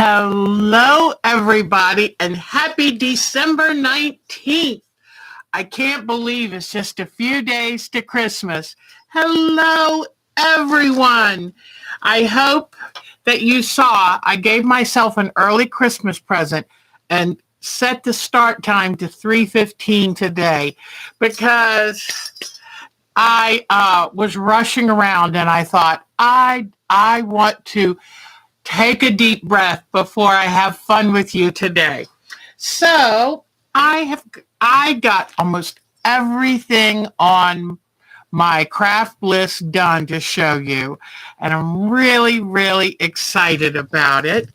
Hello, everybody, and happy December 19th. I can't believe it's just a few days to Christmas. Hello, everyone. I hope that you saw I gave myself an early Christmas present and set the start time to 3:15 today because I was rushing around and I thought I want to take a deep breath before I have fun with you today. So I got almost everything on my craft list done to show you, and I'm really excited about it.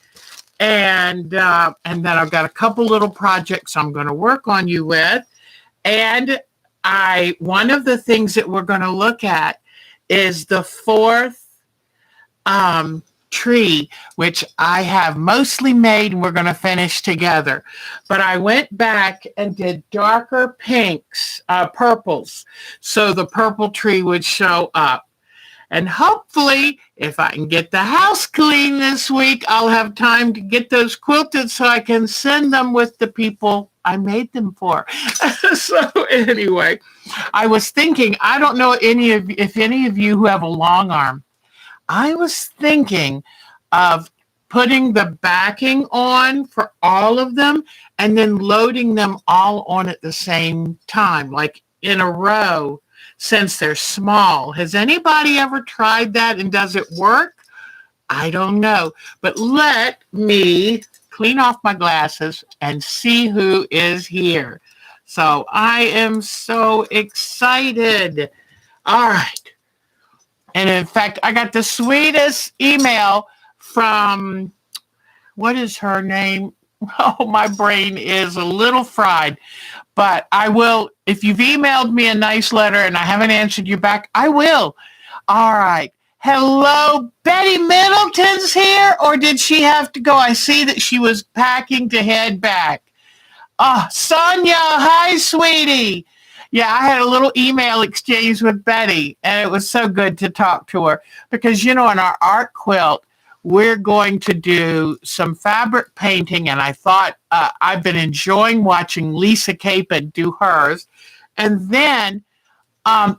And then I've got a couple little projects I'm going to work on you with, and one of the things that we're going to look at is the fourth tree, which I have mostly made and we're going to finish together. But I went back and did darker pinks, purples, so the purple tree would show up. And hopefully, if I can get the house clean this week, I'll have time to get those quilted so I can send them with the people I made them for. So anyway, I was thinking, I don't know if any of you who have a long arm, I was thinking of putting the backing on for all of them and then loading them all on at the same time, like in a row, since they're small. Has anybody ever tried that, and does it work? I don't know. But let me clean off my glasses and see who is here. So I am so excited. All right. And in fact, I got the sweetest email from, what is her name? Oh, my brain is a little fried. But I will, if you've emailed me a nice letter and I haven't answered you back, I will. All right. Hello, Betty Middleton's here, or did she have to go? I see that she was packing to head back. Oh, Sonia, hi, sweetie. Yeah, I had a little email exchange with Betty, and it was so good to talk to her because, in our art quilt, we're going to do some fabric painting, and I thought I've been enjoying watching Lisa Capon do hers. And then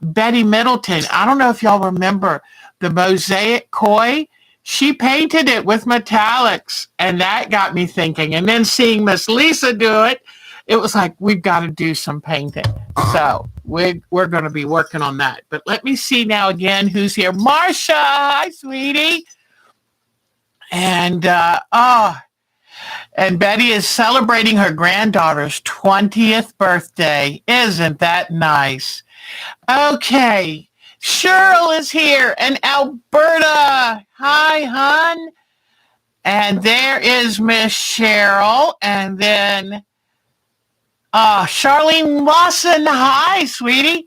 Betty Middleton, I don't know if y'all remember the mosaic koi. She painted it with metallics, and that got me thinking. And then seeing Miss Lisa do it, it was like, we've got to do some painting. So we're going to be working on that. But let me see now again who's here. Marcia, hi, sweetie. And, and Betty is celebrating her granddaughter's 20th birthday. Isn't that nice? Okay. Cheryl is here, and Alberta. Hi, hon. And there is Miss Cheryl. And then Charlene Lawson. Hi, sweetie.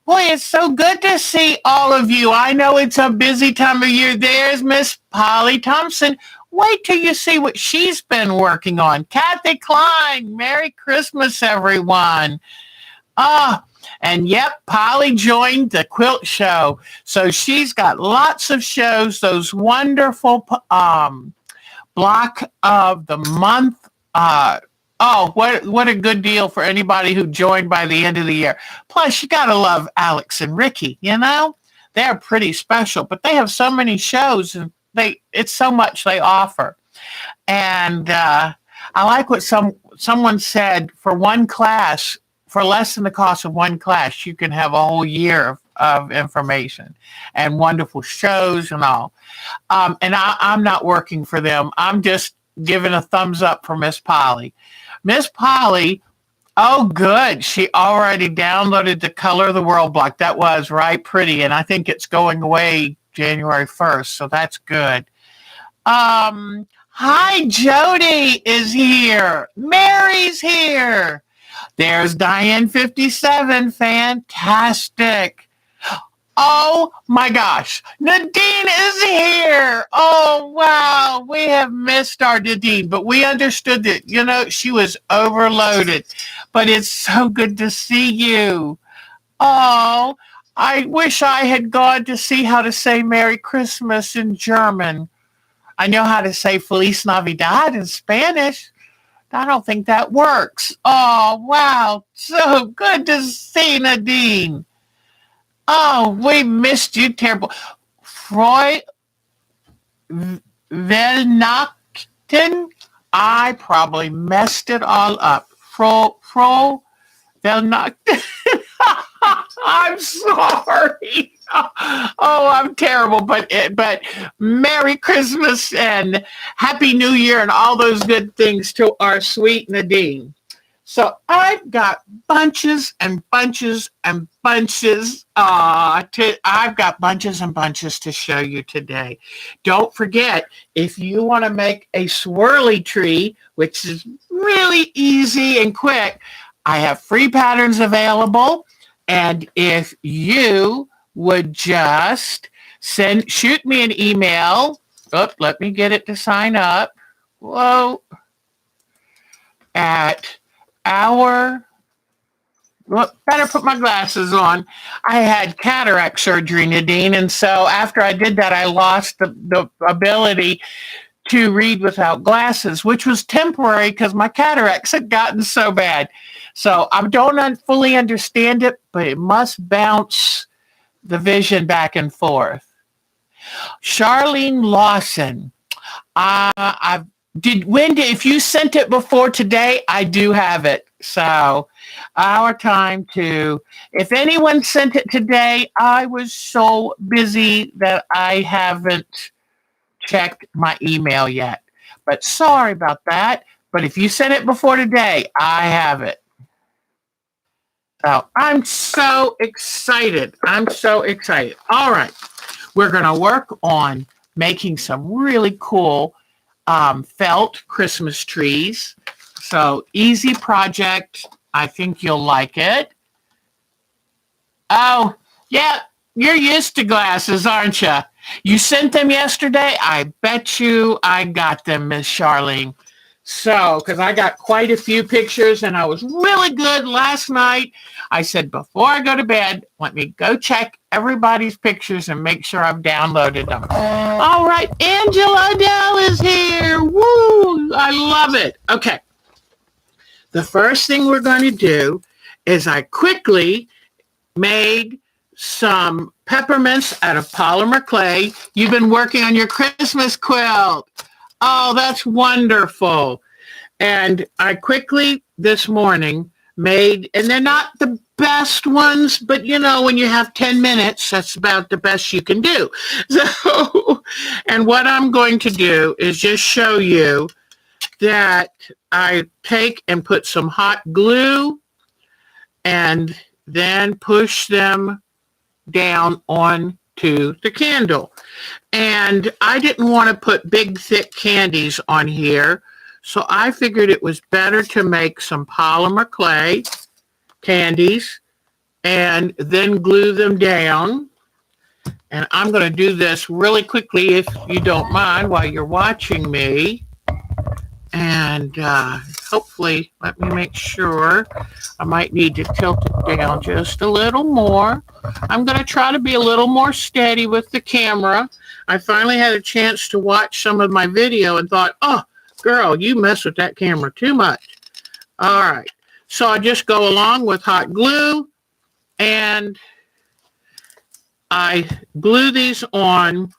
Boy, it's so good to see all of you. I know it's a busy time of year. There's Miss Polly Thompson. Wait till you see what she's been working on. Kathy Klein. Merry Christmas, everyone. And yep, Polly joined the quilt show. So she's got lots of shows, those wonderful block of the month. What a good deal for anybody who joined by the end of the year. Plus, you got to love Alex and Ricky, They're pretty special, but they have so many shows, and it's so much they offer. And I like what someone said, for one class, for less than the cost of one class, you can have a whole year of information and wonderful shows and all. And I'm not working for them. I'm just giving a thumbs up for Miss Polly. Miss Polly, oh, good. She already downloaded the Color of the World block. That was right pretty, and I think it's going away January 1st, so that's good. Hi, Jody is here. Mary's here. There's Diane 57. Fantastic. Oh my gosh, Nadine is here. Oh wow, we have missed our Nadine, but we understood that, she was overloaded. But it's so good to see you. Oh, I wish I had gone to see how to say Merry Christmas in German. I know how to say Feliz Navidad in Spanish. I don't think that works. Oh, wow. So good to see Nadine. Oh, we missed you terrible. Freud Velnachten. I probably messed it all up. Fro Velnachten. I'm sorry. Oh, I'm terrible, but Merry Christmas and Happy New Year and all those good things to our sweet Nadine. So I've got bunches and bunches and bunches. I've got bunches and bunches to show you today. Don't forget, if you want to make a swirly tree, which is really easy and quick, I have free patterns available. And if you would just shoot me an email. Oh, let me get it to sign up. Whoa. At better put my glasses on. I had cataract surgery, Nadine, and so after I did that, I lost the ability to read without glasses, which was temporary because my cataracts had gotten so bad. So I don't fully understand it, but it must bounce the vision back and forth. Charlene Lawson, if you sent it before today, I do have it. So if anyone sent it today, I was so busy that I haven't checked my email yet. But sorry about that. But if you sent it before today, I have it. So I'm so excited. All right. We're going to work on making some really cool felt Christmas trees. So easy project. I think you'll like it. Oh, yeah. You're used to glasses, aren't you? You sent them yesterday? I bet you I got them, Miss Charlene. So, because I got quite a few pictures and I was really good last night. I said, before I go to bed, let me go check everybody's pictures and make sure I've downloaded them. All right, Angela Dell is here. Woo! I love it. Okay. The first thing we're going to do is I quickly made some peppermints out of polymer clay. You've been working on your Christmas quilt. Oh, that's wonderful. And I quickly this morning made, and they're not the best ones, but you know, when you have 10 minutes, that's about the best you can do. So, and what I'm going to do is just show you that I take and put some hot glue and then push them down onto the candle. And I didn't want to put big, thick candies on here, so I figured it was better to make some polymer clay candies and then glue them down. And I'm going to do this really quickly, if you don't mind, while you're watching me. And hopefully, let me make sure. I might need to tilt it down just a little more. I'm going to try to be a little more steady with the camera. I finally had a chance to watch some of my video and thought, oh, girl, you mess with that camera too much. All right. So I just go along with hot glue and I glue these on.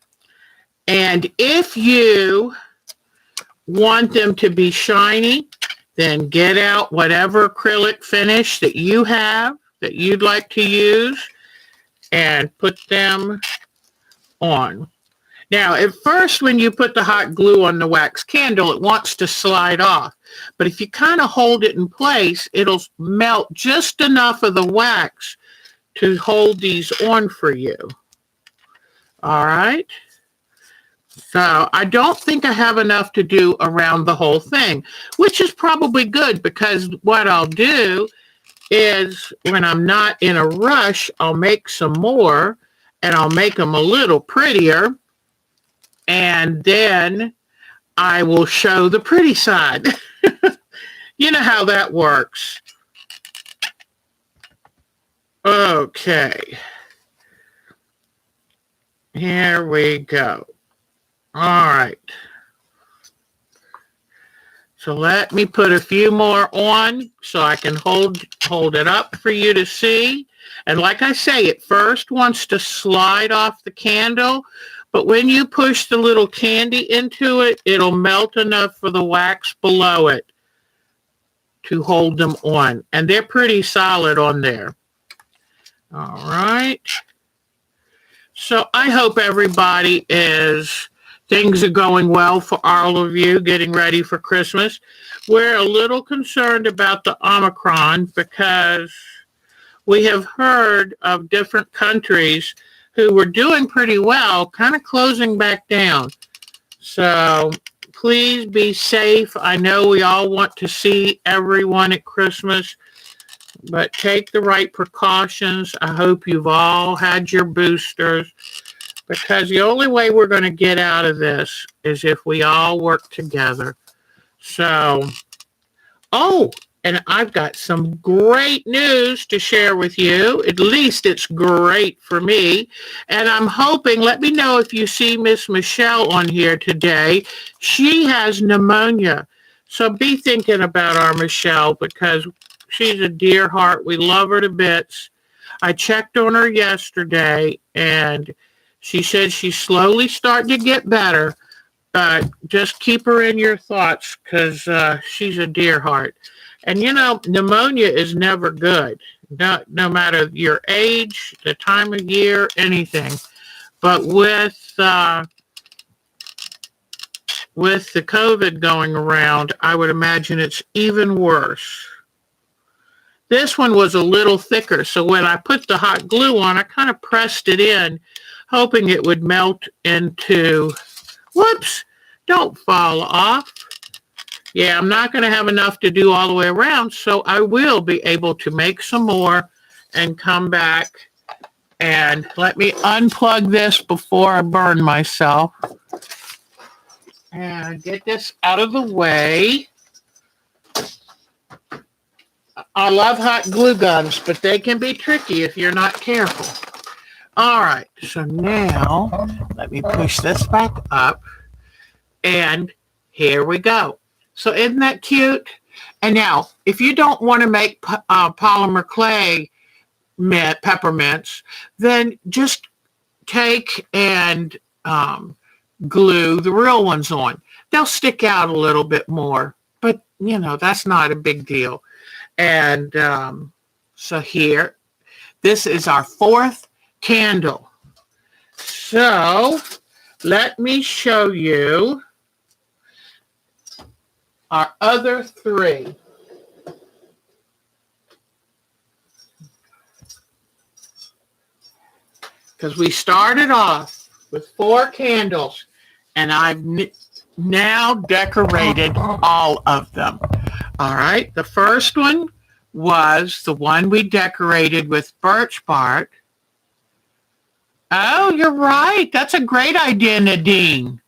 And if you want them to be shiny, then get out whatever acrylic finish that you have that you'd like to use and put them on. Now, at first, when you put the hot glue on the wax candle, it wants to slide off. But if you kind of hold it in place, it'll melt just enough of the wax to hold these on for you. All right. So I don't think I have enough to do around the whole thing, which is probably good, because what I'll do is when I'm not in a rush, I'll make some more and I'll make them a little prettier. And then I will show the pretty side. You know how that works. Okay. Here we go. All right. So let me put a few more on so I can hold it up for you to see. And like I say, it first wants to slide off the candle, but when you push the little candy into it, it'll melt enough for the wax below it to hold them on. And they're pretty solid on there. All right. So I hope everybody things are going well for all of you getting ready for Christmas. We're a little concerned about the Omicron because we have heard of different countries who were doing pretty well, kind of closing back down. So please be safe. I know we all want to see everyone at Christmas, but take the right precautions. I hope you've all had your boosters, because the only way we're going to get out of this is if we all work together. So, and I've got some great news to share with you. At least it's great for me. And I'm hoping, let me know if you see Miss Michelle on here today. She has pneumonia. So be thinking about our Michelle, because she's a dear heart. We love her to bits. I checked on her yesterday, and she said she's slowly starting to get better, but just keep her in your thoughts, because she's a dear heart. And, you know, pneumonia is never good, no matter your age, the time of year, anything. But with the COVID going around, I would imagine it's even worse. This one was a little thicker, so when I put the hot glue on, I kind of pressed it in, hoping it would melt into, whoops, don't fall off. Yeah, I'm not going to have enough to do all the way around, so I will be able to make some more and come back. And let me unplug this before I burn myself. And get this out of the way. I love hot glue guns, but they can be tricky if you're not careful. All right, so now let me push this back up, and here we go. So isn't that cute? And now, if you don't want to make polymer clay peppermints, then just take and glue the real ones on. They'll stick out a little bit more, but, you know, that's not a big deal. And so here, this is our fourth candle. So let me show you our other three. Because we started off with 4 candles, and I've now decorated all of them. All right, the first one was the one we decorated with birch bark. Oh, you're right. That's a great idea, Nadine.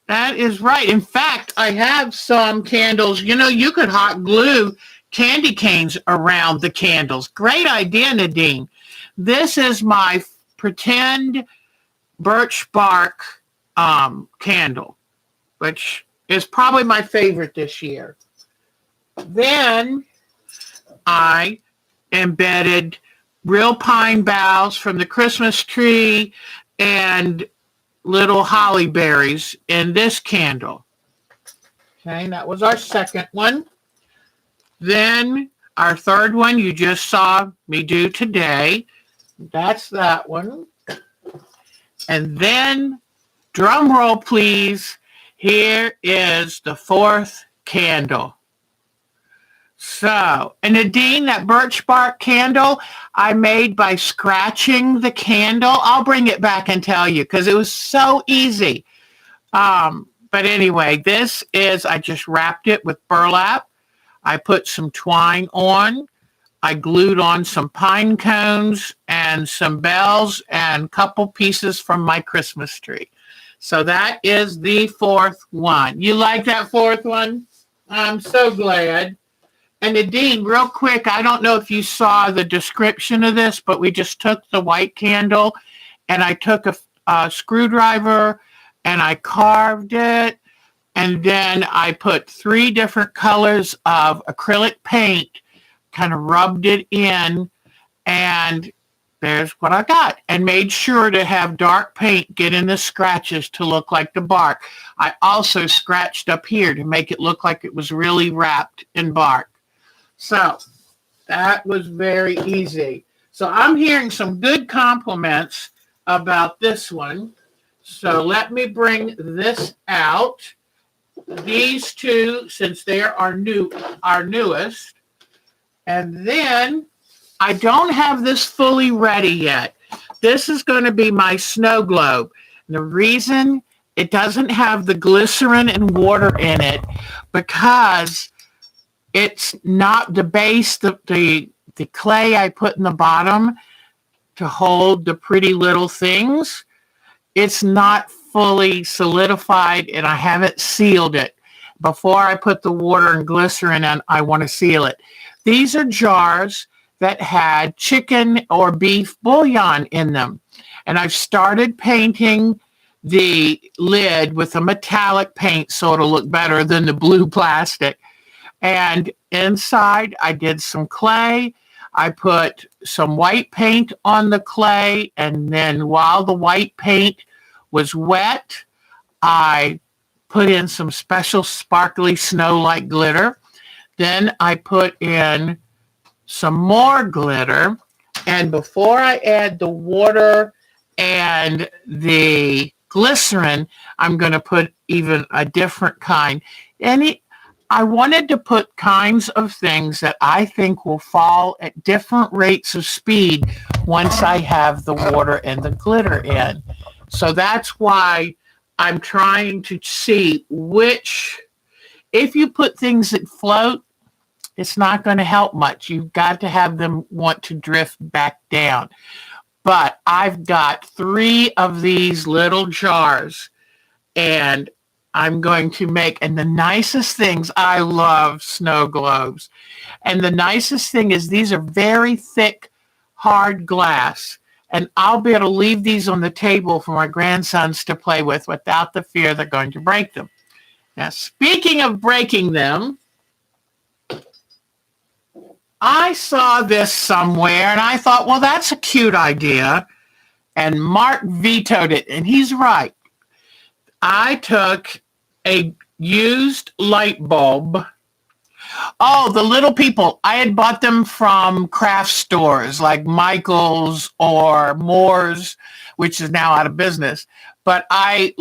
That is right. In fact, I have some candles. You know, you could hot glue candy canes around the candles. Great idea, Nadine. This is my pretend birch bark candle, which is probably my favorite this year. Then I embedded real pine boughs from the Christmas tree and little holly berries in this candle. Okay, that was our second one. Then our third one you just saw me do today. That's that one. And then, drum roll please, here is the fourth candle. So, and Nadine, that birch bark candle I made by scratching the candle. I'll bring it back and tell you because it was so easy. But anyway, this is, I just wrapped it with burlap. I put some twine on. I glued on some pine cones and some bells and a couple pieces from my Christmas tree. So that is the fourth one. You like that fourth one? I'm so glad. And Nadine, real quick, I don't know if you saw the description of this, but we just took the white candle and I took a screwdriver and I carved it, and then I put 3 different colors of acrylic paint, kind of rubbed it in, and there's what I got, and made sure to have dark paint get in the scratches to look like the bark. I also scratched up here to make it look like it was really wrapped in bark. So that was very easy. So I'm hearing some good compliments about this one. So let me bring this out. These 2, since they are our newest. And then I don't have this fully ready yet. This is going to be my snow globe. And the reason it doesn't have the glycerin and water in it, because it's not the base, the clay I put in the bottom to hold the pretty little things. It's not fully solidified, and I haven't sealed it. Before I put the water and glycerin in, I want to seal it. These are jars that had chicken or beef bouillon in them. And I've started painting the lid with a metallic paint so it'll look better than the blue plastic. And inside I did some clay. I put some white paint on the clay, and then while the white paint was wet, I put in some special sparkly snow-like glitter. Then I put in some more glitter, and before I add the water and the glycerin, I'm going to put even a different kind. I wanted to put kinds of things that I think will fall at different rates of speed once I have the water and the glitter in. So that's why I'm trying to see which, if you put things that float, it's not going to help much. You've got to have them want to drift back down. But I've got 3 of these little jars, and I'm going to make, and the nicest things, I love snow globes. And the nicest thing is these are very thick, hard glass. And I'll be able to leave these on the table for my grandsons to play with without the fear they're going to break them. Now, speaking of breaking them, I saw this somewhere and I thought, well, that's a cute idea. And Mark vetoed it, and he's right. I took a used light bulb. Oh, the little people. I had bought them from craft stores like Michael's or Moore's, which is now out of business. But I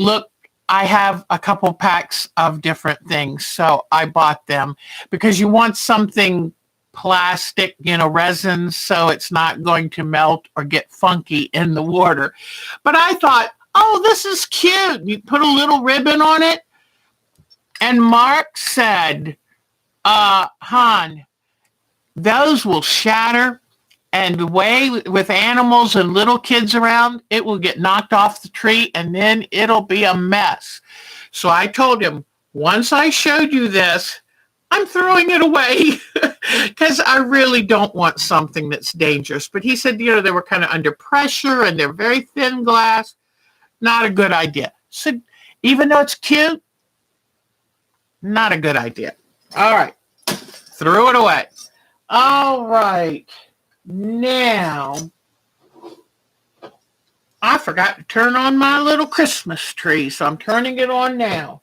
have a couple packs of different things, so I bought them because you want something plastic, resin, so it's not going to melt or get funky in the water. But I thought, oh, this is cute. You put a little ribbon on it. And Mark said, hon, those will shatter, and the way with animals and little kids around, it will get knocked off the tree, and then it'll be a mess. So I told him, once I showed you this, I'm throwing it away because I really don't want something that's dangerous. But he said, they were kind of under pressure and they're very thin glass. Not a good idea. So even though it's cute, not a good idea. All right. Threw it away. All right. Now, I forgot to turn on my little Christmas tree, so I'm turning it on now.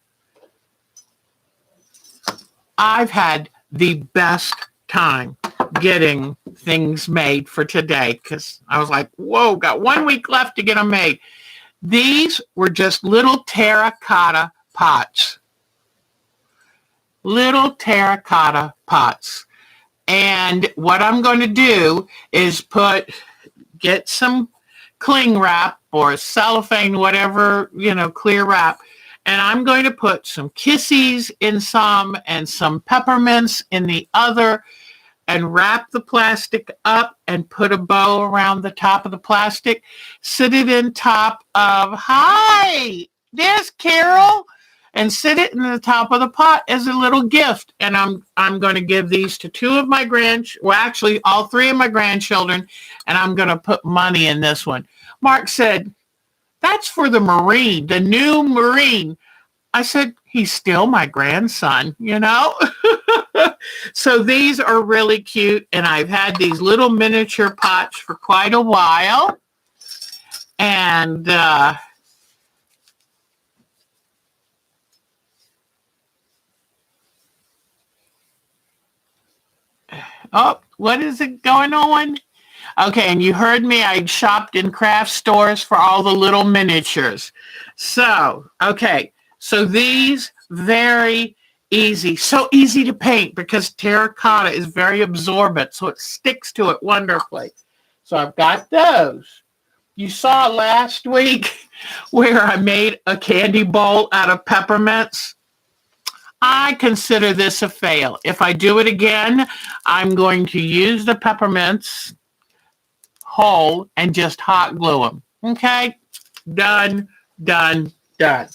I've had the best time getting things made for today because I was like, whoa, got 1 week left to get them made. These were just little terracotta pots. Little terracotta pots. And what I'm going to do is get some cling wrap or cellophane, whatever, clear wrap. And I'm going to put some kissies in some and some peppermints in the other and wrap the plastic up and put a bow around the top of the plastic. Sit it in top of, hi, there's Carol. And sit it in the top of the pot as a little gift. And I'm going to give these to 2 of my actually all 3 of my grandchildren. And I'm going to put money in this one. Mark said, that's for the Marine, the new Marine. I said, he's still my grandson, you know? So these are really cute, and I've had these little miniature pots for quite a while. And oh, what is it going on? Okay, and you heard me. I shopped in craft stores for all the little miniatures. So, okay, so these very easy. So easy to paint because terracotta is very absorbent, so it sticks to it wonderfully. So I've got those. You saw last week where I made a candy bowl out of peppermints. I consider this a fail. If I do it again, I'm going to use the peppermints whole and just hot glue them. Okay? Done, done, done.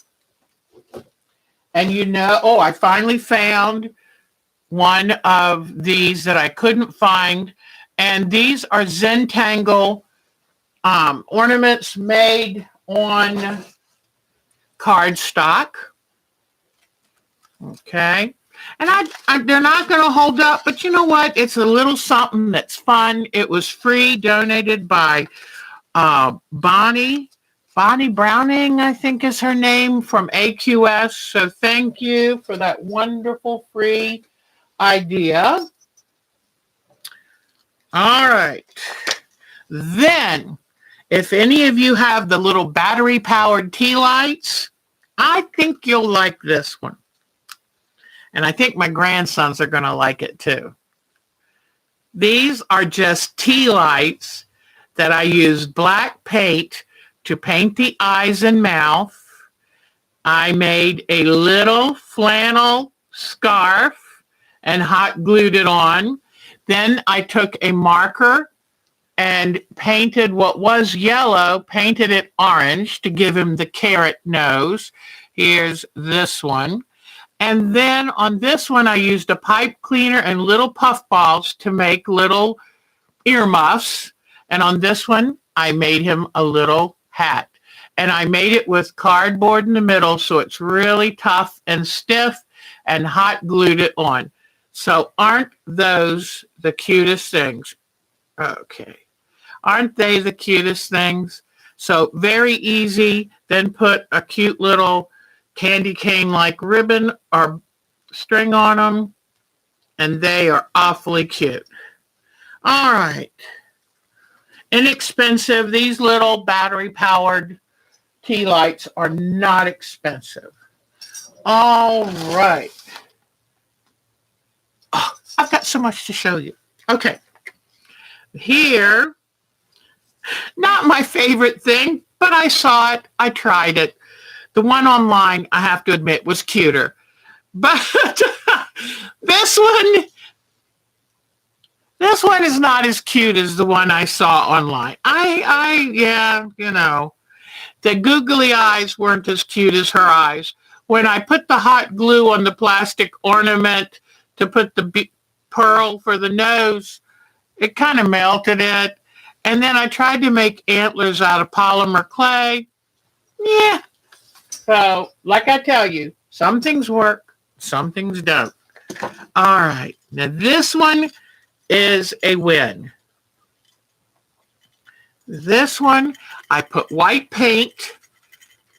And you know, oh, I finally found one of these that I couldn't find. And these are Zentangle ornaments made on cardstock. Okay. And they're not going to hold up, but you know what? It's a little something that's fun. It was free, donated by Bonnie Browning, I think is her name, from AQS. So thank you for that wonderful free idea. All right. Then, if any of you have the little battery-powered tea lights, I think you'll like this one. And I think my grandsons are going to like it too. These are just tea lights that I used black paint to paint the eyes and mouth. I made a little flannel scarf and hot glued it on. Then I took a marker and painted what was yellow, painted it orange to give him the carrot nose. Here's this one. And then on this one, I used a pipe cleaner and little puff balls to make little earmuffs. And on this one, I made him a little hat. And I made it with cardboard in the middle, so it's really tough and stiff, and hot glued it on. So aren't those the cutest things? Okay. Aren't they the cutest things? So very easy. Then put a cute little candy cane-like ribbon or string on them, and they are awfully cute. All right. Inexpensive. These little battery-powered tea lights are not expensive. All right. Oh, I've got so much to show you. Okay. Here, not my favorite thing, but I saw it. I tried it. The one online, I have to admit, was cuter. But this one is not as cute as the one I saw online. Yeah, you know, the googly eyes weren't as cute as her eyes. When I put the hot glue on the plastic ornament to put the pearl for the nose, it kind of melted it. And then I tried to make antlers out of polymer clay. Yeah. So, like I tell you, some things work, some things don't. All right. Now, this one is a win. This one, I put white paint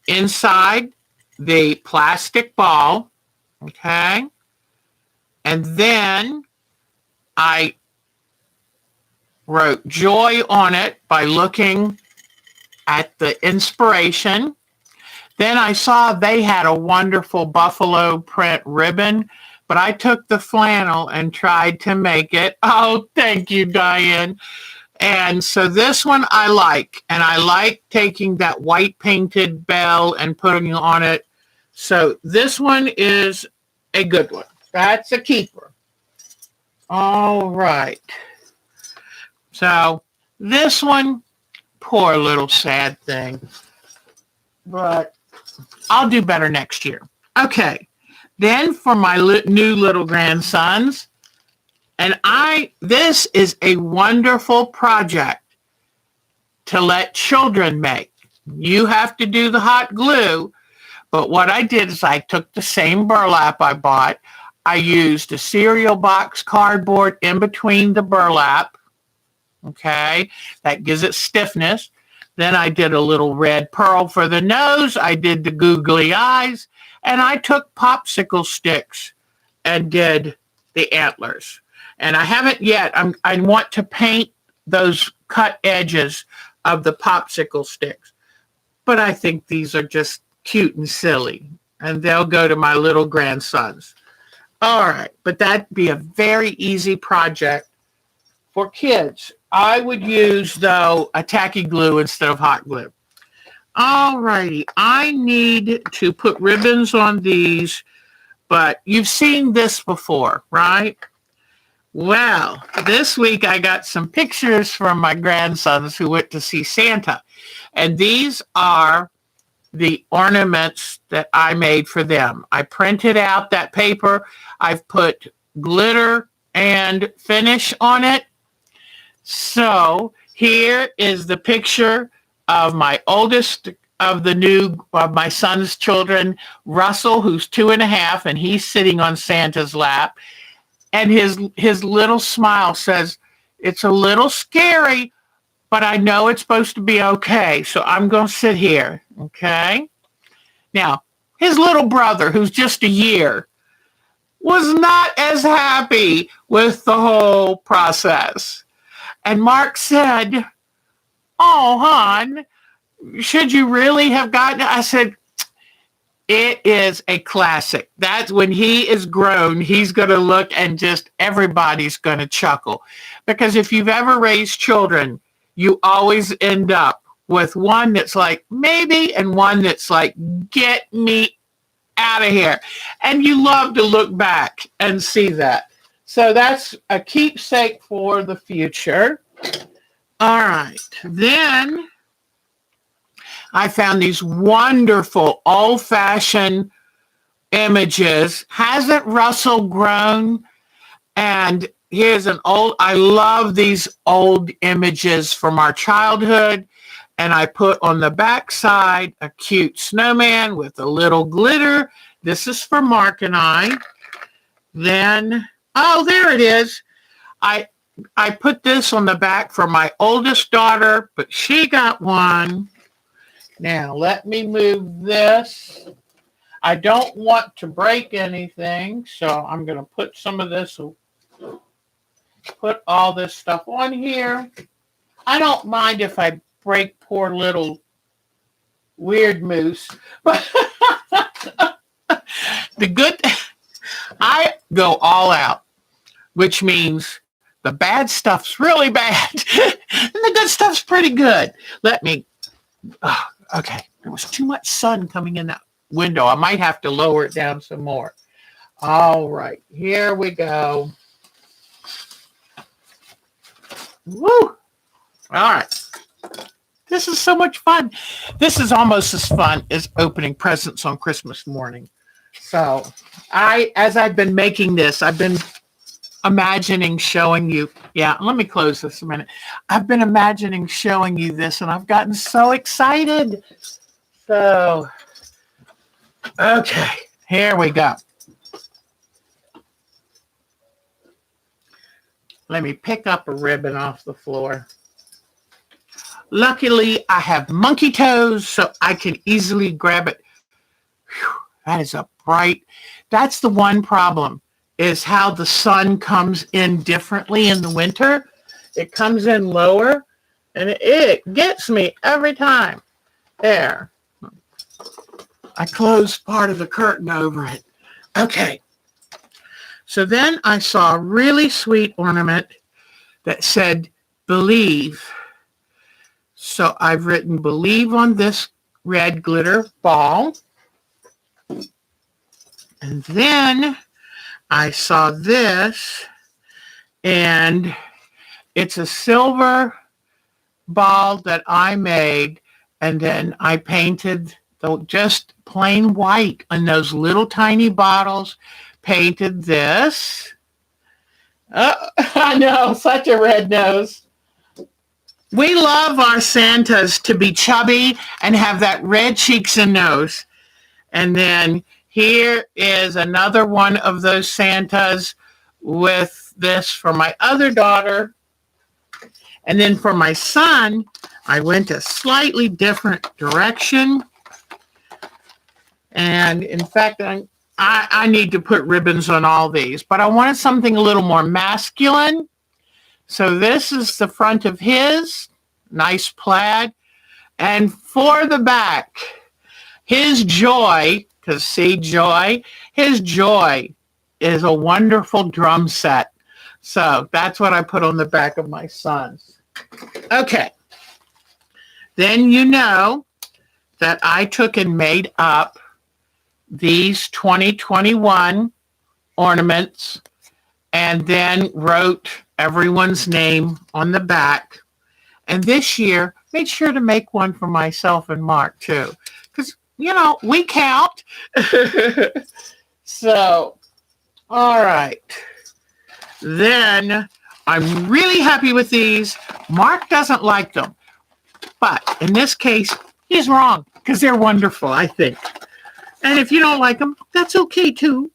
inside the plastic ball, okay? And then I wrote joy on it by looking at the inspiration. Then I saw they had a wonderful buffalo print ribbon, but I took the flannel and tried to make it. Oh, thank you, Diane. And so this one I like, and I like taking that white painted bell and putting on it. So this one is a good one. That's a keeper. All right. So this one, poor little sad thing, but I'll do better next year. Okay. Then for my new little grandsons, and this is a wonderful project to let children make. You have to do the hot glue. But what I did is I took the same burlap I bought. I used a cereal box cardboard in between the burlap. Okay, that gives it stiffness. Then I did a little red pearl for the nose. I did the googly eyes. And I took popsicle sticks and did the antlers. And I haven't yet. I want to paint those cut edges of the popsicle sticks. But I think these are just cute and silly. And they'll go to my little grandsons. All right. But that'd be a very easy project for kids. I would use, though, a tacky glue instead of hot glue. All righty. I need to put ribbons on these, but you've seen this before, right? Well, this week I got some pictures from my grandsons who went to see Santa. And these are the ornaments that I made for them. I printed out that paper. I've put glitter and finish on it. So here is the picture of my oldest of my son's children, Russell, who's 2.5, and he's sitting on Santa's lap. And his little smile says, "It's a little scary, but I know it's supposed to be okay. So I'm going to sit here." Okay. Now, his little brother, who's just a year, was not as happy with the whole process. And Mark said, "Oh, hon, should you really have gotten it?" I said, "It is a classic. That's when he is grown, he's going to look and just everybody's going to chuckle. Because if you've ever raised children, you always end up with one that's like, maybe, and one that's like, get me out of here. And you love to look back and see that. So that's a keepsake for the future. All right. Then I found these wonderful old-fashioned images. Hasn't Russell grown? And here's I love these old images from our childhood. And I put on the back side a cute snowman with a little glitter. This is for Mark and I. Then, oh, there it is. I put this on the back for my oldest daughter, but she got one. Now, let me move this. I don't want to break anything, so I'm going to put some of this, put all this stuff on here. I don't mind if I break poor little weird moose, but I go all out, which means the bad stuff's really bad and the good stuff's pretty good. Okay, there was too much sun coming in that window. I might have to lower it down some more. All right, here we go. Woo! All right. This is so much fun. This is almost as fun as opening presents on Christmas morning. So as I've been making this, I've been imagining showing you. Yeah, let me close this a minute. I've been imagining showing you this, and I've gotten so excited. So, okay, here we go. Let me pick up a ribbon off the floor. Luckily, I have monkey toes, so I can easily grab it. Whew, that is that's the one problem, is how the sun comes in differently in the winter. It comes in lower, and it gets me every time. There. I closed part of the curtain over it. Okay. So then I saw a really sweet ornament that said, "Believe." So I've written "Believe" on this red glitter ball. And then I saw this, and it's a silver ball that I made, and then I painted just plain white on those little tiny bottles, painted this. Oh, I know, such a red nose. We love our Santas to be chubby and have that red cheeks and nose. And then here is another one of those Santas with this for my other daughter. And then for my son, I went a slightly different direction. And in fact, I need to put ribbons on all these, but I wanted something a little more masculine. So this is the front of his, nice plaid. And for the back, his joy, because see joy, his joy is a wonderful drum set. So that's what I put on the back of my son's. Okay. Then you know that I took and made up these 2021 ornaments and then wrote everyone's name on the back. And this year, made sure to make one for myself and Mark too. Because, you know, we count. So, all right. Then I'm really happy with these. Mark doesn't like them. But in this case, he's wrong because they're wonderful, I think. And if you don't like them, that's okay too.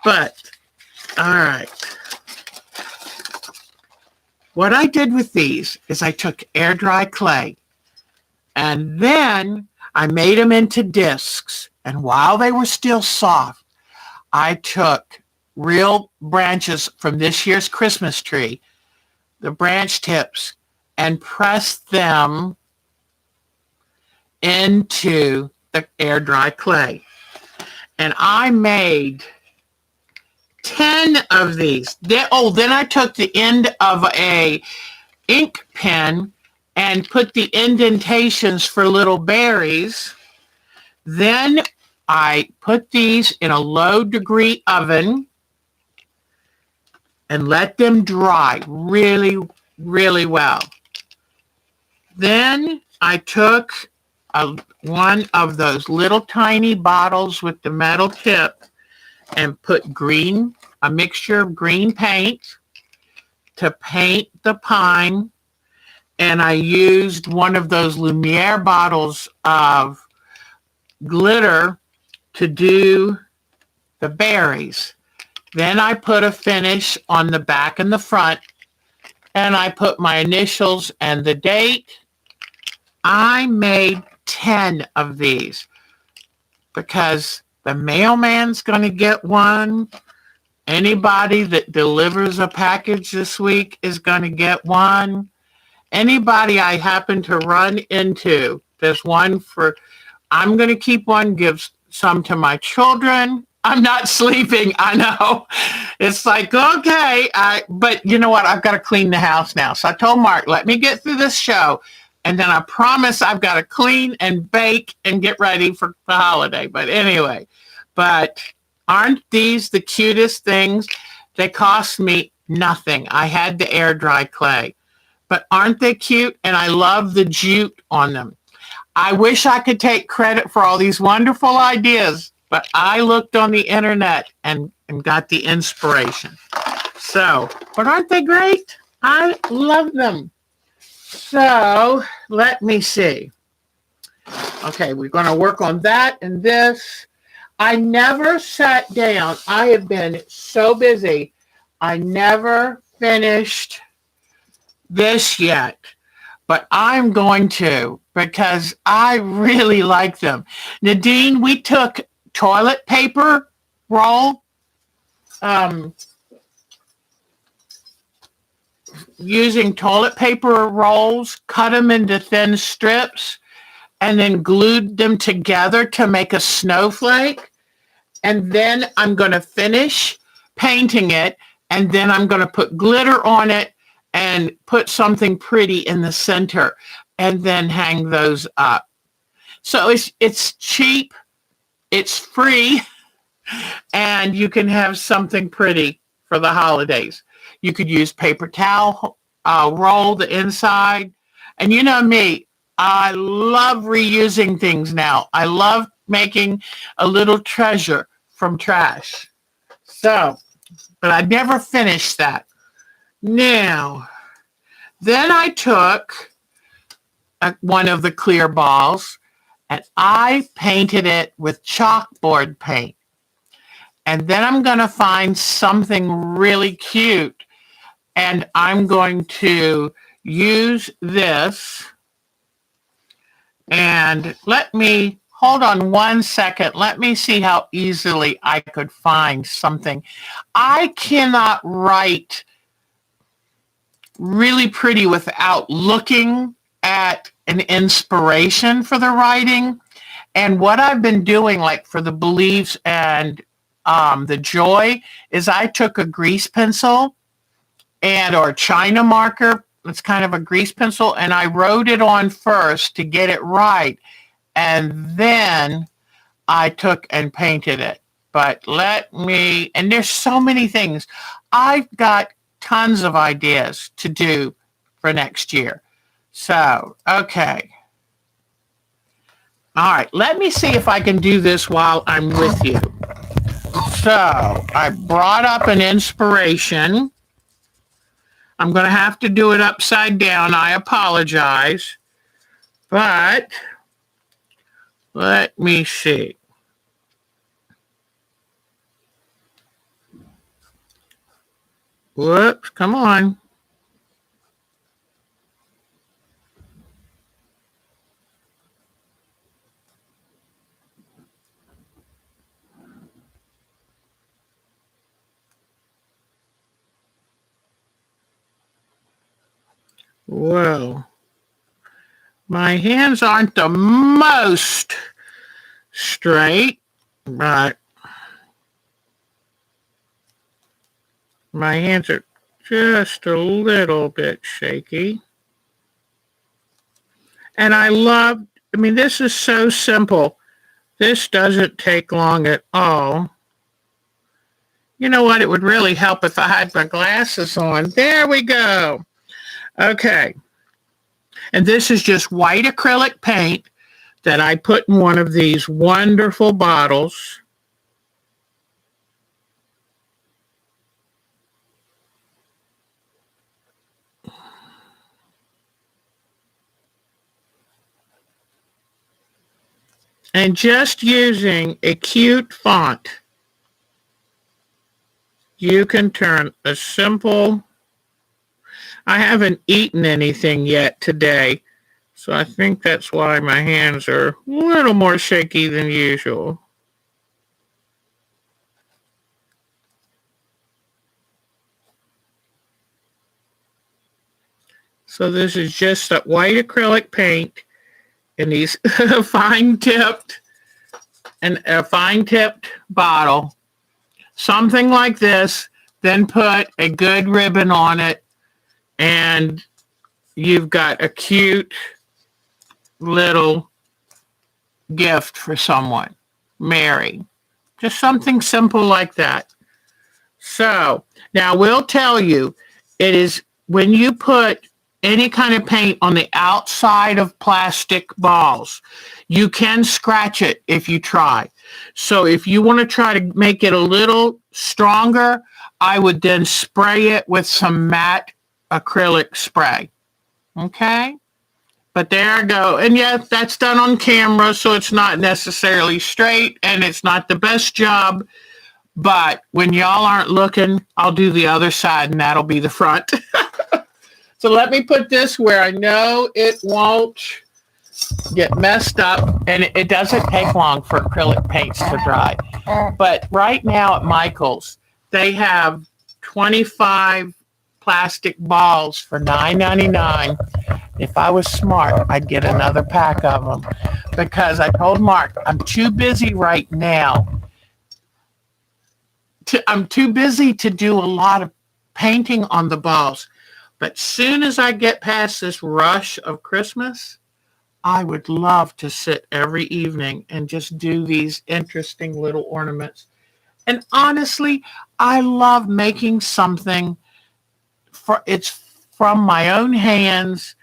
But, all right. What I did with these is I took air dry clay and then I made them into discs. And while they were still soft, I took real branches from this year's Christmas tree, the branch tips, and pressed them into the air dry clay. And I made 10 of these. Then I took the end of a ink pen and put the indentations for little berries. Then I put these in a low degree oven and let them dry really, really well. Then I took one of those little tiny bottles with the metal tip and put a mixture of green paint to paint the pine. And I used one of those Lumiere bottles of glitter to do the berries. Then I put a finish on the back and the front, and I put my initials and the date. I made 10 of these because the mailman's going to get one. Anybody that delivers a package this week is going to get one. Anybody I happen to run into, there's one for, I'm going to keep one, give some to my children. I'm not sleeping, I know. It's like, okay, but you know what? I've got to clean the house now. So I told Mark, let me get through this show. And then I promise I've got to clean and bake and get ready for the holiday. But anyway, aren't these the cutest things? They cost me nothing. I had the air dry clay. But aren't they cute? And I love the jute on them. I wish I could take credit for all these wonderful ideas, but I looked on the internet and got the inspiration. So, but aren't they great? I love them. So let me see. Okay, we're going to work on that and this. I never sat down. I have been so busy. I never finished this yet, but I'm going to because I really like them. Nadine, we took toilet paper roll, using toilet paper rolls, cut them into thin strips, and then glued them together to make a snowflake. And then I'm going to finish painting it, and then I'm going to put glitter on it and put something pretty in the center, and then hang those up. So it's cheap, it's free, and you can have something pretty for the holidays. You could use paper towel, roll the inside. And you know me, I love reusing things now. I love making a little treasure from trash. So, but I never finished that. Now, then I took one of the clear balls, and I painted it with chalkboard paint. And then I'm going to find something really cute, and I'm going to use this. And let me, hold on one second. Let me see how easily I could find something. I cannot write really pretty without looking at an inspiration for the writing. And what I've been doing, like for the beliefs and the joy, is I took a grease pencil or China marker. It's kind of a grease pencil, and I wrote it on first to get it right. And then I took and painted it. But and there's so many things. I've got tons of ideas to do for next year. So, okay. All right, let me see if I can do this while I'm with you. So, I brought up an inspiration. I'm going to have to do it upside down. I apologize. But let me see. Whoops, come on. Whoa. My hands aren't the most straight, but my hands are just a little bit shaky. And this is so simple. This doesn't take long at all. You know what? It would really help if I had my glasses on. There we go. Okay. And this is just white acrylic paint that I put in one of these wonderful bottles. And just using a cute font, you can turn a simple... I haven't eaten anything yet today, so I think that's why my hands are a little more shaky than usual. So this is just that white acrylic paint in these fine-tipped bottle. Something like this, then put a good ribbon on it, and you've got a cute little gift for someone. Mary. Just something simple like that. So, now we'll tell you, it is when you put any kind of paint on the outside of plastic balls, you can scratch it if you try. So if you want to try to make it a little stronger, I would then spray it with some matte acrylic spray. Okay? But there I go. And yes, that's done on camera, so it's not necessarily straight, and it's not the best job. But when y'all aren't looking, I'll do the other side, and that'll be the front. So let me put this where I know it won't get messed up, and it doesn't take long for acrylic paints to dry. But right now at Michael's, they have 25 plastic balls for $9.99. If I was smart, I'd get another pack of them, because I told Mark, I'm too busy right now. I'm too busy to do a lot of painting on the balls. But soon as I get past this rush of Christmas, I would love to sit every evening and just do these interesting little ornaments. And honestly, I love making something it's from my own hands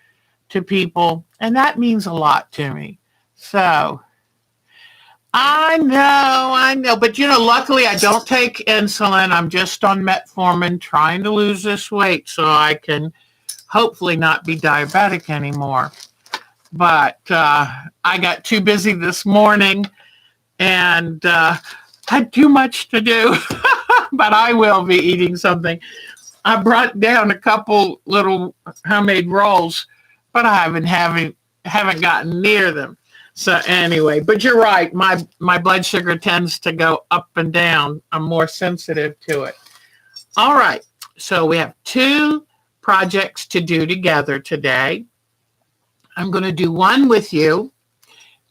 to people, and that means a lot to me. So I know, but luckily I don't take insulin. I'm just on metformin trying to lose this weight so I can hopefully not be diabetic anymore. but I got too busy this morning and had too much to do. But I will be eating something. I brought down a couple little homemade rolls, but I haven't gotten near them. So anyway, but you're right. My blood sugar tends to go up and down. I'm more sensitive to it. All right. So we have 2 projects to do together today. I'm going to do one with you.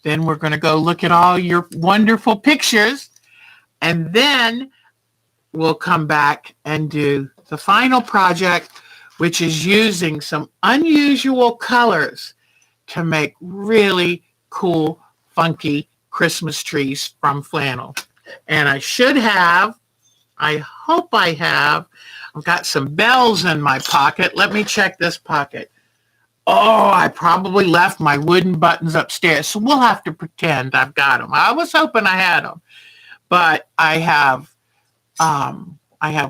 Then we're going to go look at all your wonderful pictures. And then we'll come back and do the final project, which is using some unusual colors to make really cool, funky Christmas trees from flannel. And I hope I have, I've got some bells in my pocket. Let me check this pocket. Oh, I probably left my wooden buttons upstairs, so we'll have to pretend I've got them. I was hoping I had them, but I have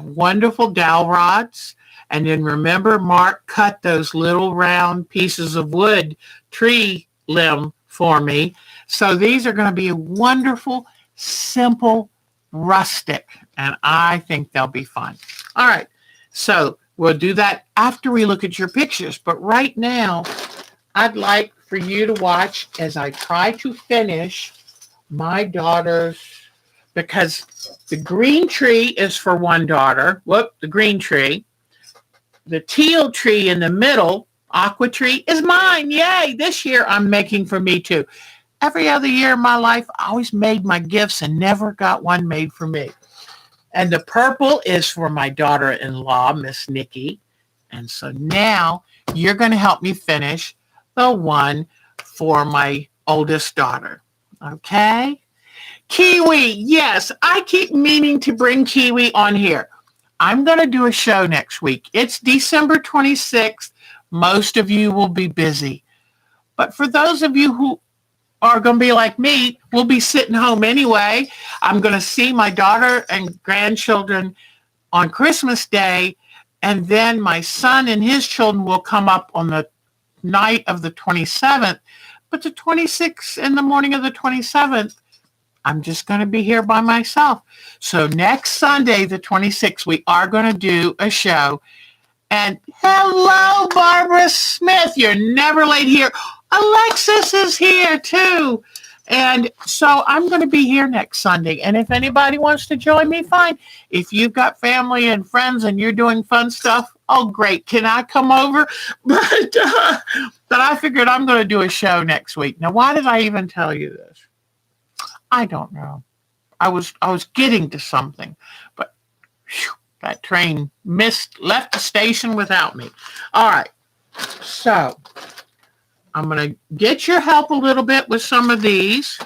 wonderful dowel rods. And then remember, Mark cut those little round pieces of wood tree limb for me. So these are going to be a wonderful, simple, rustic, and I think they'll be fun. All right, so we'll do that after we look at your pictures. But right now, I'd like for you to watch as I try to finish my daughter's, because the green tree is for one daughter. The green tree. The teal tree in the middle, aqua tree, is mine. Yay! This year I'm making for me too. Every other year in my life, I always made my gifts and never got one made for me. And the purple is for my daughter-in-law, Miss Nikki. And so now you're going to help me finish the one for my oldest daughter. Okay? Kiwi, yes, I keep meaning to bring Kiwi on here. I'm going to do a show next week. It's December 26th. Most of you will be busy. But for those of you who are going to be like me, we'll be sitting home anyway. I'm going to see my daughter and grandchildren on Christmas Day, and then my son and his children will come up on the night of the 27th. But the 26th, in the morning of the 27th, I'm just going to be here by myself. So next Sunday, the 26th, we are going to do a show. And hello, Barbara Smith. You're never late here. Alexis is here too. And so I'm going to be here next Sunday. And if anybody wants to join me, fine. If you've got family and friends and you're doing fun stuff, oh, great. Can I come over? But I figured I'm going to do a show next week. Now, why did I even tell you this? I don't know. I was getting to something, but whew, that train left the station without me. All right. So I'm going to get your help a little bit with some of these.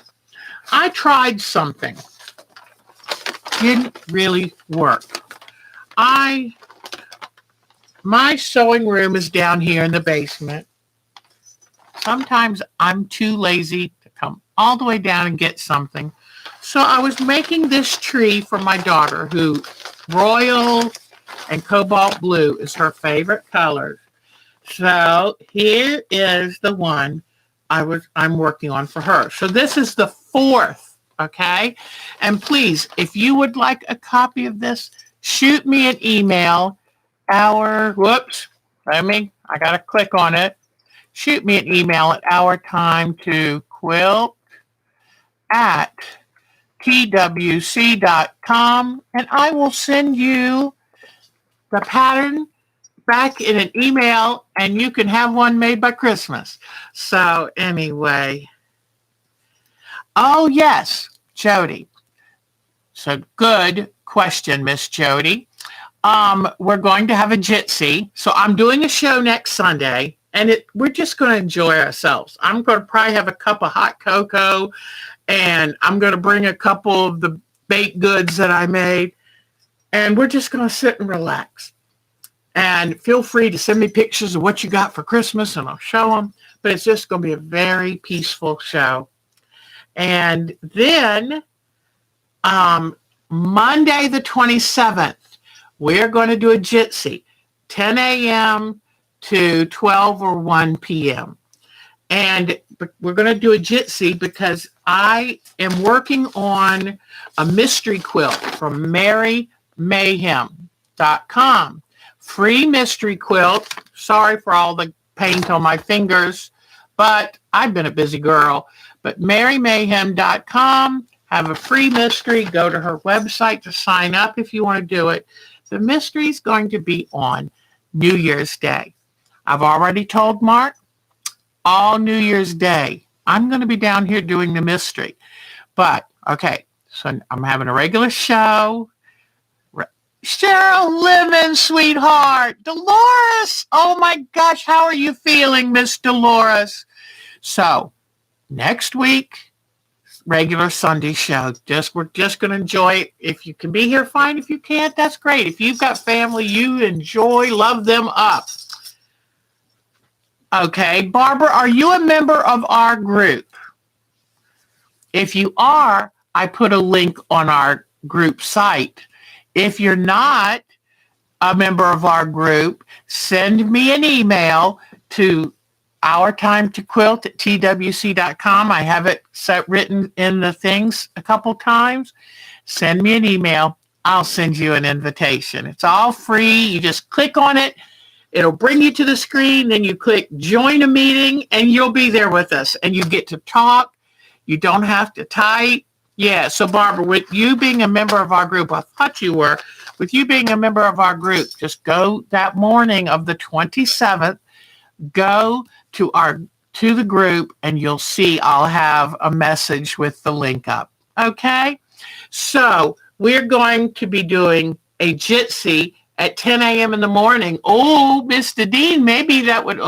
I tried something. Didn't really work. My sewing room is down here in the basement. Sometimes I'm too lazy to come all the way down and get something. So I was making this tree for my daughter, who royal and cobalt blue is her favorite color. So here is the one I'm working on for her. So this is the 4th, okay? And please, if you would like a copy of this, shoot me an email. I got to click on it. Shoot me an email at ourtimetoquilt@twc.com, and I will send you the pattern back in an email, and you can have one made by Christmas. So anyway. Oh, yes, Jody. So good question, Miss Jody. We're going to have a Jitsi. So I'm doing a show next Sunday, and we're just going to enjoy ourselves. I'm going to probably have a cup of hot cocoa, and I'm going to bring a couple of the baked goods that I made, and we're just going to sit and relax. And feel free to send me pictures of what you got for Christmas, and I'll show them. But it's just going to be a very peaceful show. And then Monday the 27th, we're going to do a Jitsi, 10 a.m. to 12 or 1 p.m. And we're going to do a Jitsi because I am working on a mystery quilt from marymayhem.com. Free mystery quilt. Sorry for all the paint on my fingers, but I've been a busy girl. But marymayhem.com, have a free mystery. Go to her website to sign up if you want to do it. The mystery is going to be on New Year's Day. I've already told Mark all New Year's Day, I'm going to be down here doing the mystery. But, okay, so I'm having a regular show. Cheryl Lemon, sweetheart. Dolores, oh my gosh, how are you feeling, Miss Dolores? So, next week, regular Sunday show. We're just going to enjoy it. If you can be here, fine. If you can't, that's great. If you've got family, you enjoy, love them up. Okay, Barbara, are you a member of our group? If you are, I put a link on our group site. If you're not a member of our group, send me an email to ourtimetoquilt@twc.com. I have it written in the things a couple times. Send me an email. I'll send you an invitation. It's all free. You just click on it. It'll bring you to the screen, then you click join a meeting, and you'll be there with us, and you get to talk. You don't have to type. Yeah, so Barbara, with you being a member of our group, I thought you were, with you being a member of our group, just go that morning of the 27th, go to the group, and you'll see I'll have a message with the link up. Okay? So we're going to be doing a Jitsi at 10 a.m. in the morning. Oh, Mr. Dean, maybe that would,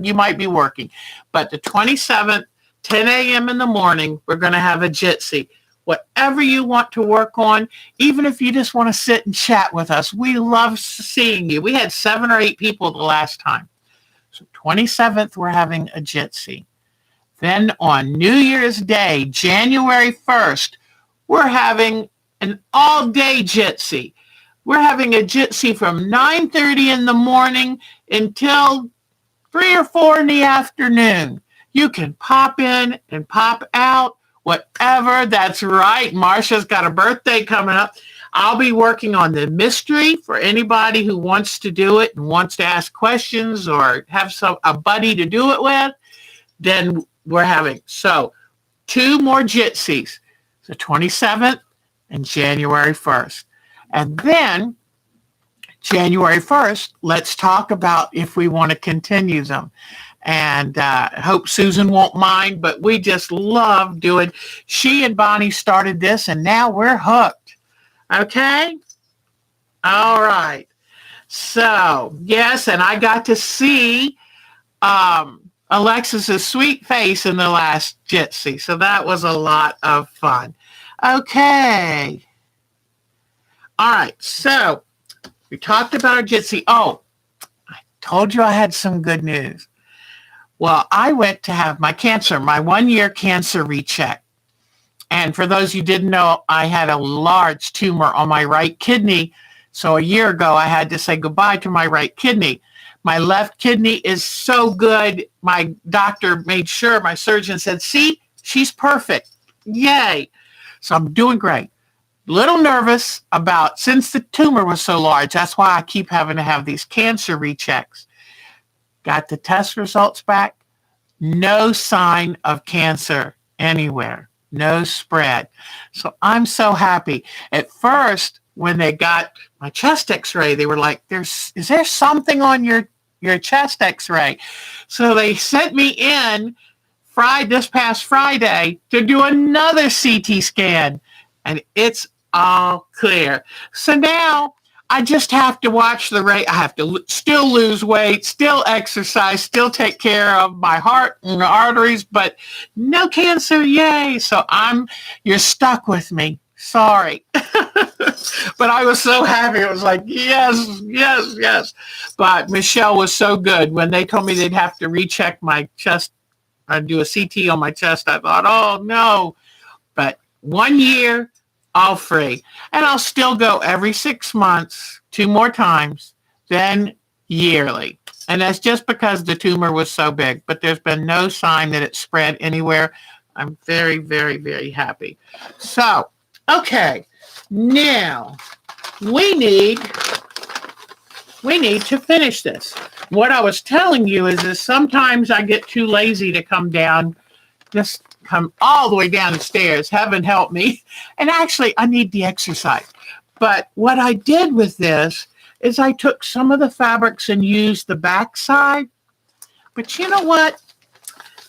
you might be working. But the 27th, 10 a.m. in the morning, we're going to have a Jitsi. Whatever you want to work on, even if you just want to sit and chat with us, we love seeing you. We had 7 or 8 people the last time. So 27th, we're having a Jitsi. Then on New Year's Day, January 1st, we're having an all-day Jitsi. We're having a Jitsi from 9:30 in the morning until 3 or 4 in the afternoon. You can pop in and pop out, whatever. That's right. Marsha's got a birthday coming up. I'll be working on the mystery for anybody who wants to do it and wants to ask questions or have a buddy to do it with. Then we're having 2 more Jitsis, the 27th and January 1st. And then January 1st, let's talk about if we want to continue them. And I hope Susan won't mind, but we just love doing. She and Bonnie started this, and now we're hooked. Okay? All right. So, yes, and I got to see Alexis's sweet face in the last Jitsi. So that was a lot of fun. Okay. All right, so we talked about our Jitsi. Oh, I told you I had some good news. Well, I went to have my 1-year cancer recheck. And for those who didn't know, I had a large tumor on my right kidney. So a year ago, I had to say goodbye to my right kidney. My left kidney is so good. My doctor made sure, my surgeon said, see, she's perfect. Yay. So I'm doing great. Little nervous about, since the tumor was so large, that's why I keep having to have these cancer rechecks. Got the test results back. No sign of cancer anywhere. No spread. So I'm so happy. At first, when they got my chest x-ray, they were like, is there something on your chest x-ray? So they sent me in this past Friday to do another CT scan. And it's all clear. So now I just have to watch the rate. I have to still lose weight, still exercise, still take care of my heart and arteries, but no cancer. Yay. So you're stuck with me. Sorry. But I was so happy. It was like, yes, yes, yes. But Michelle was so good. When they told me they'd have to recheck my chest, I'd do a CT on my chest, I thought, oh no. But 1 year, all free. And I'll still go every 6 months, 2 more times, then yearly. And that's just because the tumor was so big, but there's been no sign that it spread anywhere. I'm very, very, very happy. So, okay, now we need to finish this. What I was telling you is sometimes I get too lazy to come down, just come all the way down the stairs. Heaven help me. And actually, I need the exercise. But what I did with this is I took some of the fabrics and used the back side. But you know what?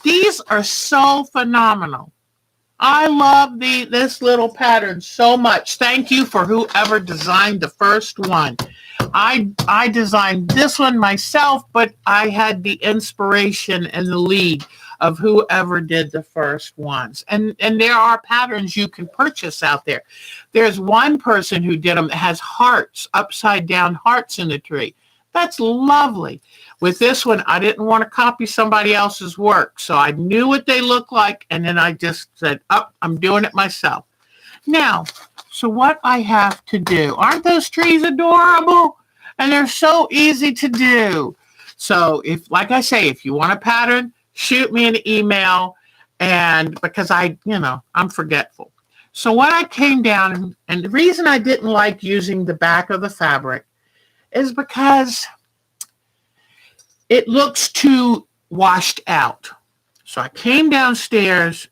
These are so phenomenal. I love this little pattern so much. Thank you for whoever designed the first one. I designed this one myself, but I had the inspiration and the lead of whoever did the first ones. And there are patterns you can purchase out there. There's one person who did them that has hearts, upside down hearts in the tree. That's lovely. With this one, I didn't want to copy somebody else's work, so I knew what they looked like, and then I just said, oh, I'm doing it myself. Now, so what I have to do, aren't those trees adorable? And they're so easy to do. So if, like I say, if you want a pattern, shoot me an email, and because I'm forgetful. So what I came down, and the reason I didn't like using the back of the fabric is because it looks too washed out. So I came downstairs,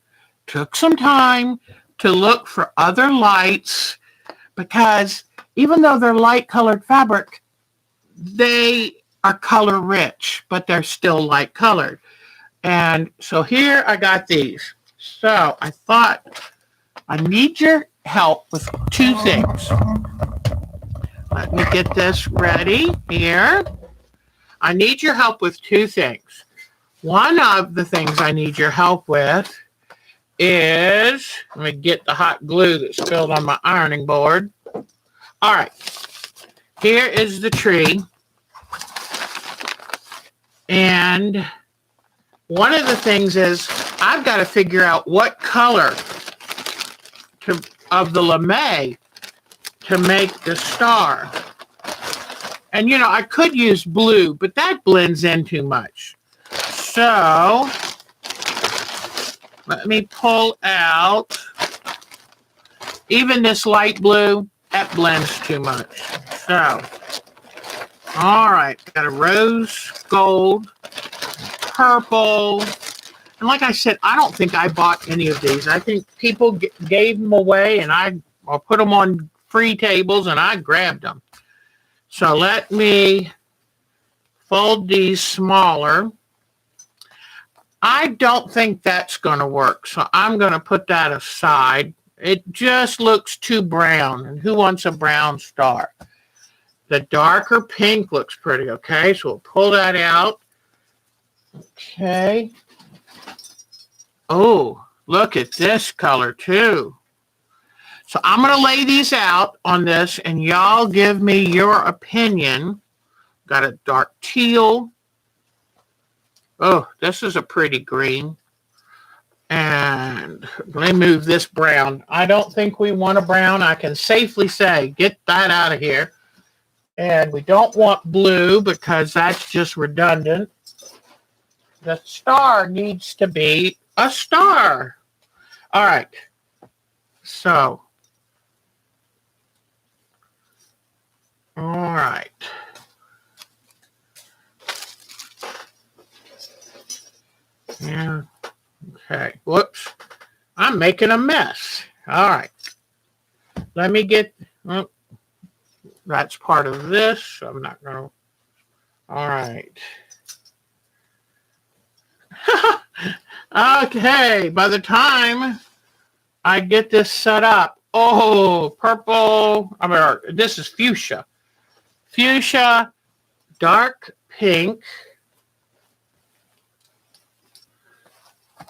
took some time to look for other lights, because even though they're light colored fabric, they are color rich, but they're still light colored. And so here I got these. So I thought I need your help with two things. Let me get this ready here. I need your help with two things. One of the things I need your help with is, let me get the hot glue that spilled on my ironing board. All right, here is the tree. And one of the things is I've got to figure out what color of the lame to make the star. And, I could use blue, but that blends in too much. So, let me pull out, even this light blue, that blends too much. So, all right, got a rose gold, purple. And like I said, I don't think I bought any of these. I think people gave them away, and I put them on free tables, and I grabbed them. So let me fold these smaller. I don't think that's going to work, so I'm going to put that aside. It just looks too brown, and who wants a brown star? The darker pink looks pretty, okay? So we'll pull that out. Okay. Oh, look at this color, too. So I'm going to lay these out on this, and y'all give me your opinion. Got a dark teal. Oh, this is a pretty green. And let me move this brown. I don't think we want a brown. I can safely say, get that out of here. And we don't want blue because that's just redundant. The star needs to be a star. All right. So. All right. Yeah. Okay. Whoops. I'm making a mess. All right. Let me get, that's part of this. So I'm not going to. All right. Okay. By the time I get this set up, oh, purple. This is fuchsia. Fuchsia, dark pink.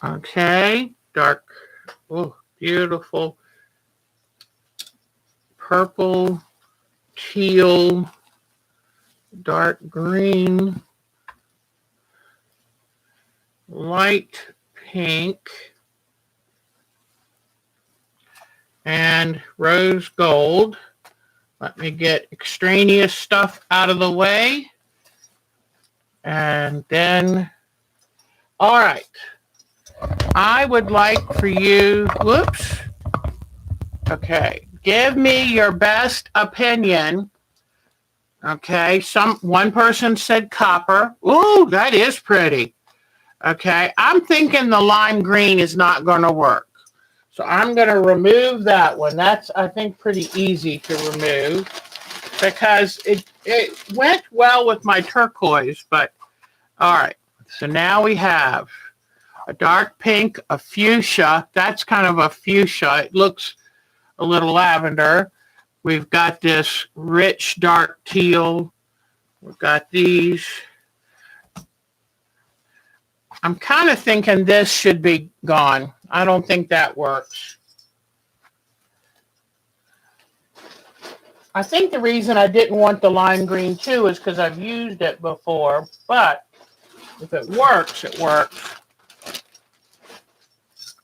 Okay, dark, oh, beautiful. Purple, teal, dark green, light pink, and rose gold. Let me get extraneous stuff out of the way. And then, all right. I would like for you, whoops. Okay. Give me your best opinion. Okay. One person said copper. Ooh, that is pretty. Okay. I'm thinking the lime green is not going to work. So I'm going to remove that one. That's, I think, pretty easy to remove because it went well with my turquoise, but all right. So now we have a dark pink, a fuchsia. That's kind of a fuchsia. It looks a little lavender. We've got this rich dark teal. We've got these. I'm kind of thinking this should be gone. I don't think that works. I think the reason I didn't want the lime green too is because I've used it before, but if it works, it works.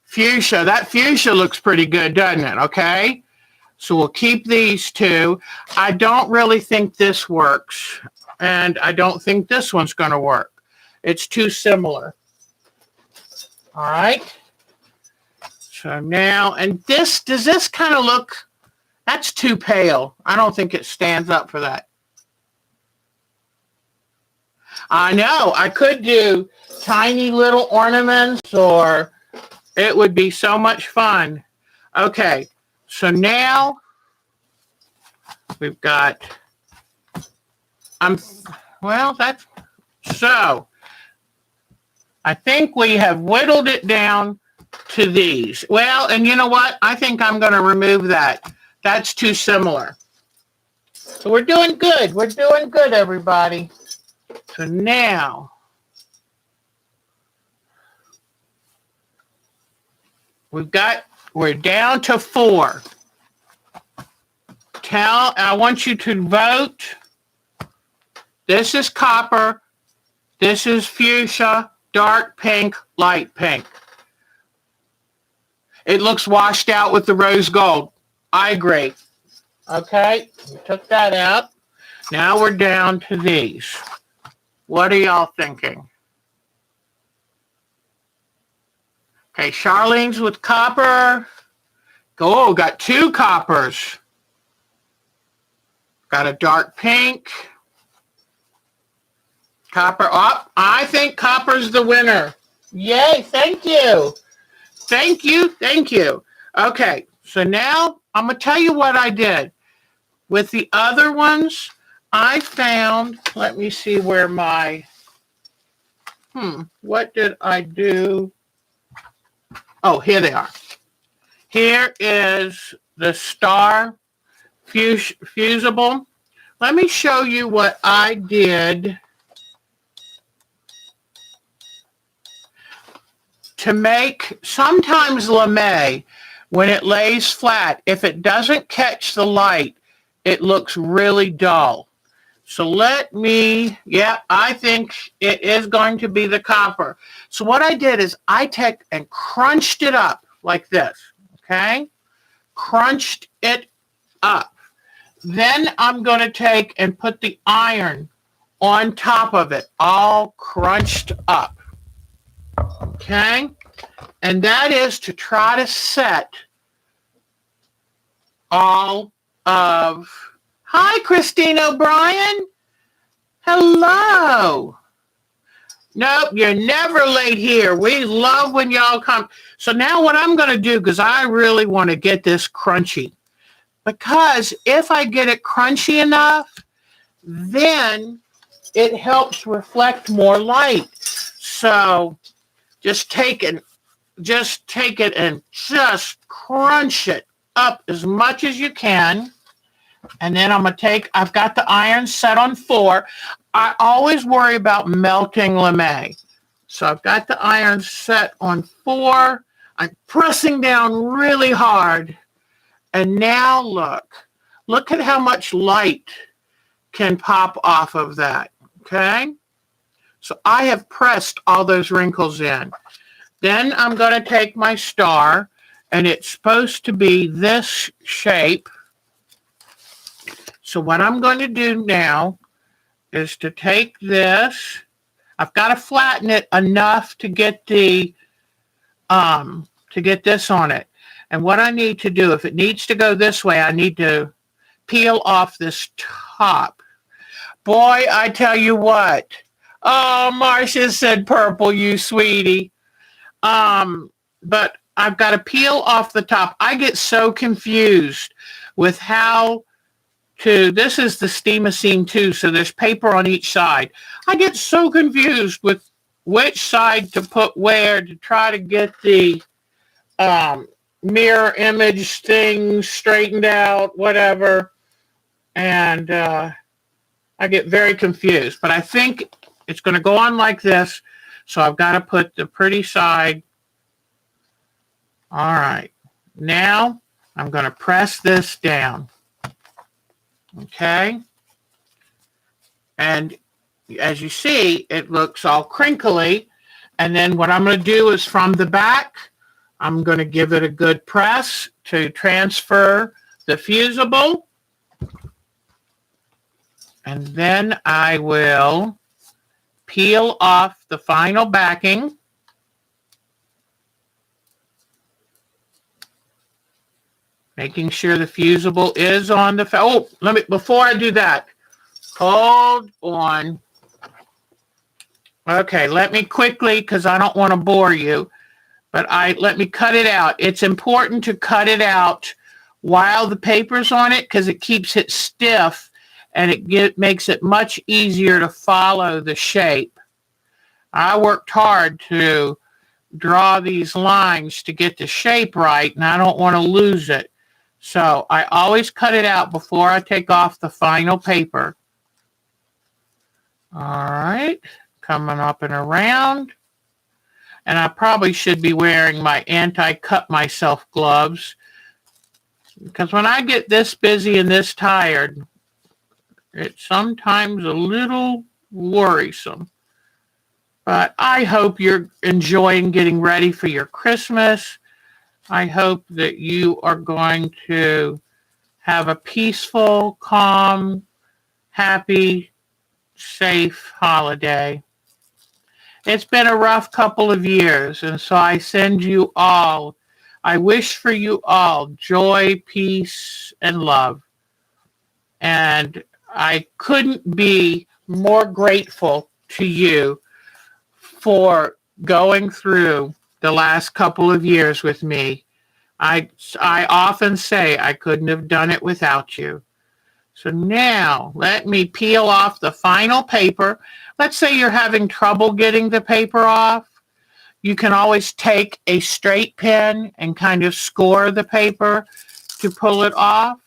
Fuchsia, that fuchsia looks pretty good, doesn't it? Okay, so we'll keep these two. I don't really think this works, and I don't think this one's going to work. It's too similar. All right. So now, and this, does this kind of look, that's too pale. I don't think it stands up for that. I know, I could do tiny little ornaments, or it would be so much fun. Okay, so now we've got, well, that's, so I think we have whittled it down to these. Well, and you know what? I think I'm going to remove that. That's too similar. So we're doing good. We're doing good, everybody. So now we're down to 4. I want you to vote. This is copper. This is fuchsia, dark pink, light pink. It looks washed out with the rose gold. I agree. Okay, we took that out. Now we're down to these. What are y'all thinking? Okay, Charlene's with copper. Oh, got 2 coppers. Got a dark pink. Copper. Oh, I think copper's the winner. Yay, thank you. Thank you, thank you. Okay, so now I'm going to tell you what I did. With the other ones, I found, let me see where my, what did I do? Oh, here they are. Here is the star fusible. Let me show you what I did to make, sometimes lame, when it lays flat, if it doesn't catch the light, it looks really dull. So let me, yeah, I think it is going to be the copper. So what I did is I took and crunched it up like this, okay? Crunched it up. Then I'm going to take and put the iron on top of it, all crunched up, okay? And that is to try to set all of, hi, Christine O'Brien. Hello. Nope, you're never late here. We love when y'all come. So now what I'm going to do, because I really want to get this crunchy, because if I get it crunchy enough, then it helps reflect more light. So just take it and just crunch it up as much as you can. And then I'm going to take, I've got the iron set on 4. I always worry about melting lame. So I've got the iron set on 4. I'm pressing down really hard. And now look at how much light can pop off of that. Okay. So I have pressed all those wrinkles in. Then I'm going to take my star, and it's supposed to be this shape. So what I'm going to do now is to take this I've got to flatten it enough to get the to get this on it. And what I need to do, if it needs to go this way, I need to peel off this top. Boy, I tell you what. Oh, Marcia said purple, you sweetie. But I've got to peel off the top. I get so confused with how to, this is the Steam-A-Seam too, so there's paper on each side. I get so confused with which side to put where to try to get the mirror image thing straightened out, whatever. And I get very confused. But I think it's going to go on like this, so I've got to put the pretty side. All right. Now I'm going to press this down. Okay. And as you see, it looks all crinkly. And then what I'm going to do is from the back, I'm going to give it a good press to transfer the fusible. And then I will peel off the final backing. Making sure the fusible is on the, before I do that, hold on. Okay, let me quickly, because I don't want to bore you, but let me cut it out. It's important to cut it out while the paper's on it because it keeps it stiff and it makes it much easier to follow the shape. I worked hard to draw these lines to get the shape right, and I don't want to lose it. So I always cut it out before I take off the final paper. All right, coming up and around. And I probably should be wearing my anti-cut myself gloves because when I get this busy and this tired, it's sometimes a little worrisome. But I hope you're enjoying getting ready for your Christmas. I hope that you are going to have a peaceful, calm, happy, safe holiday. It's been a rough couple of years, and so I wish for you all joy, peace, and love. And I couldn't be more grateful to you for going through the last couple of years with me. I often say I couldn't have done it without you. So now let me peel off the final paper. Let's say you're having trouble getting the paper off. You can always take a straight pen and kind of score the paper to pull it off.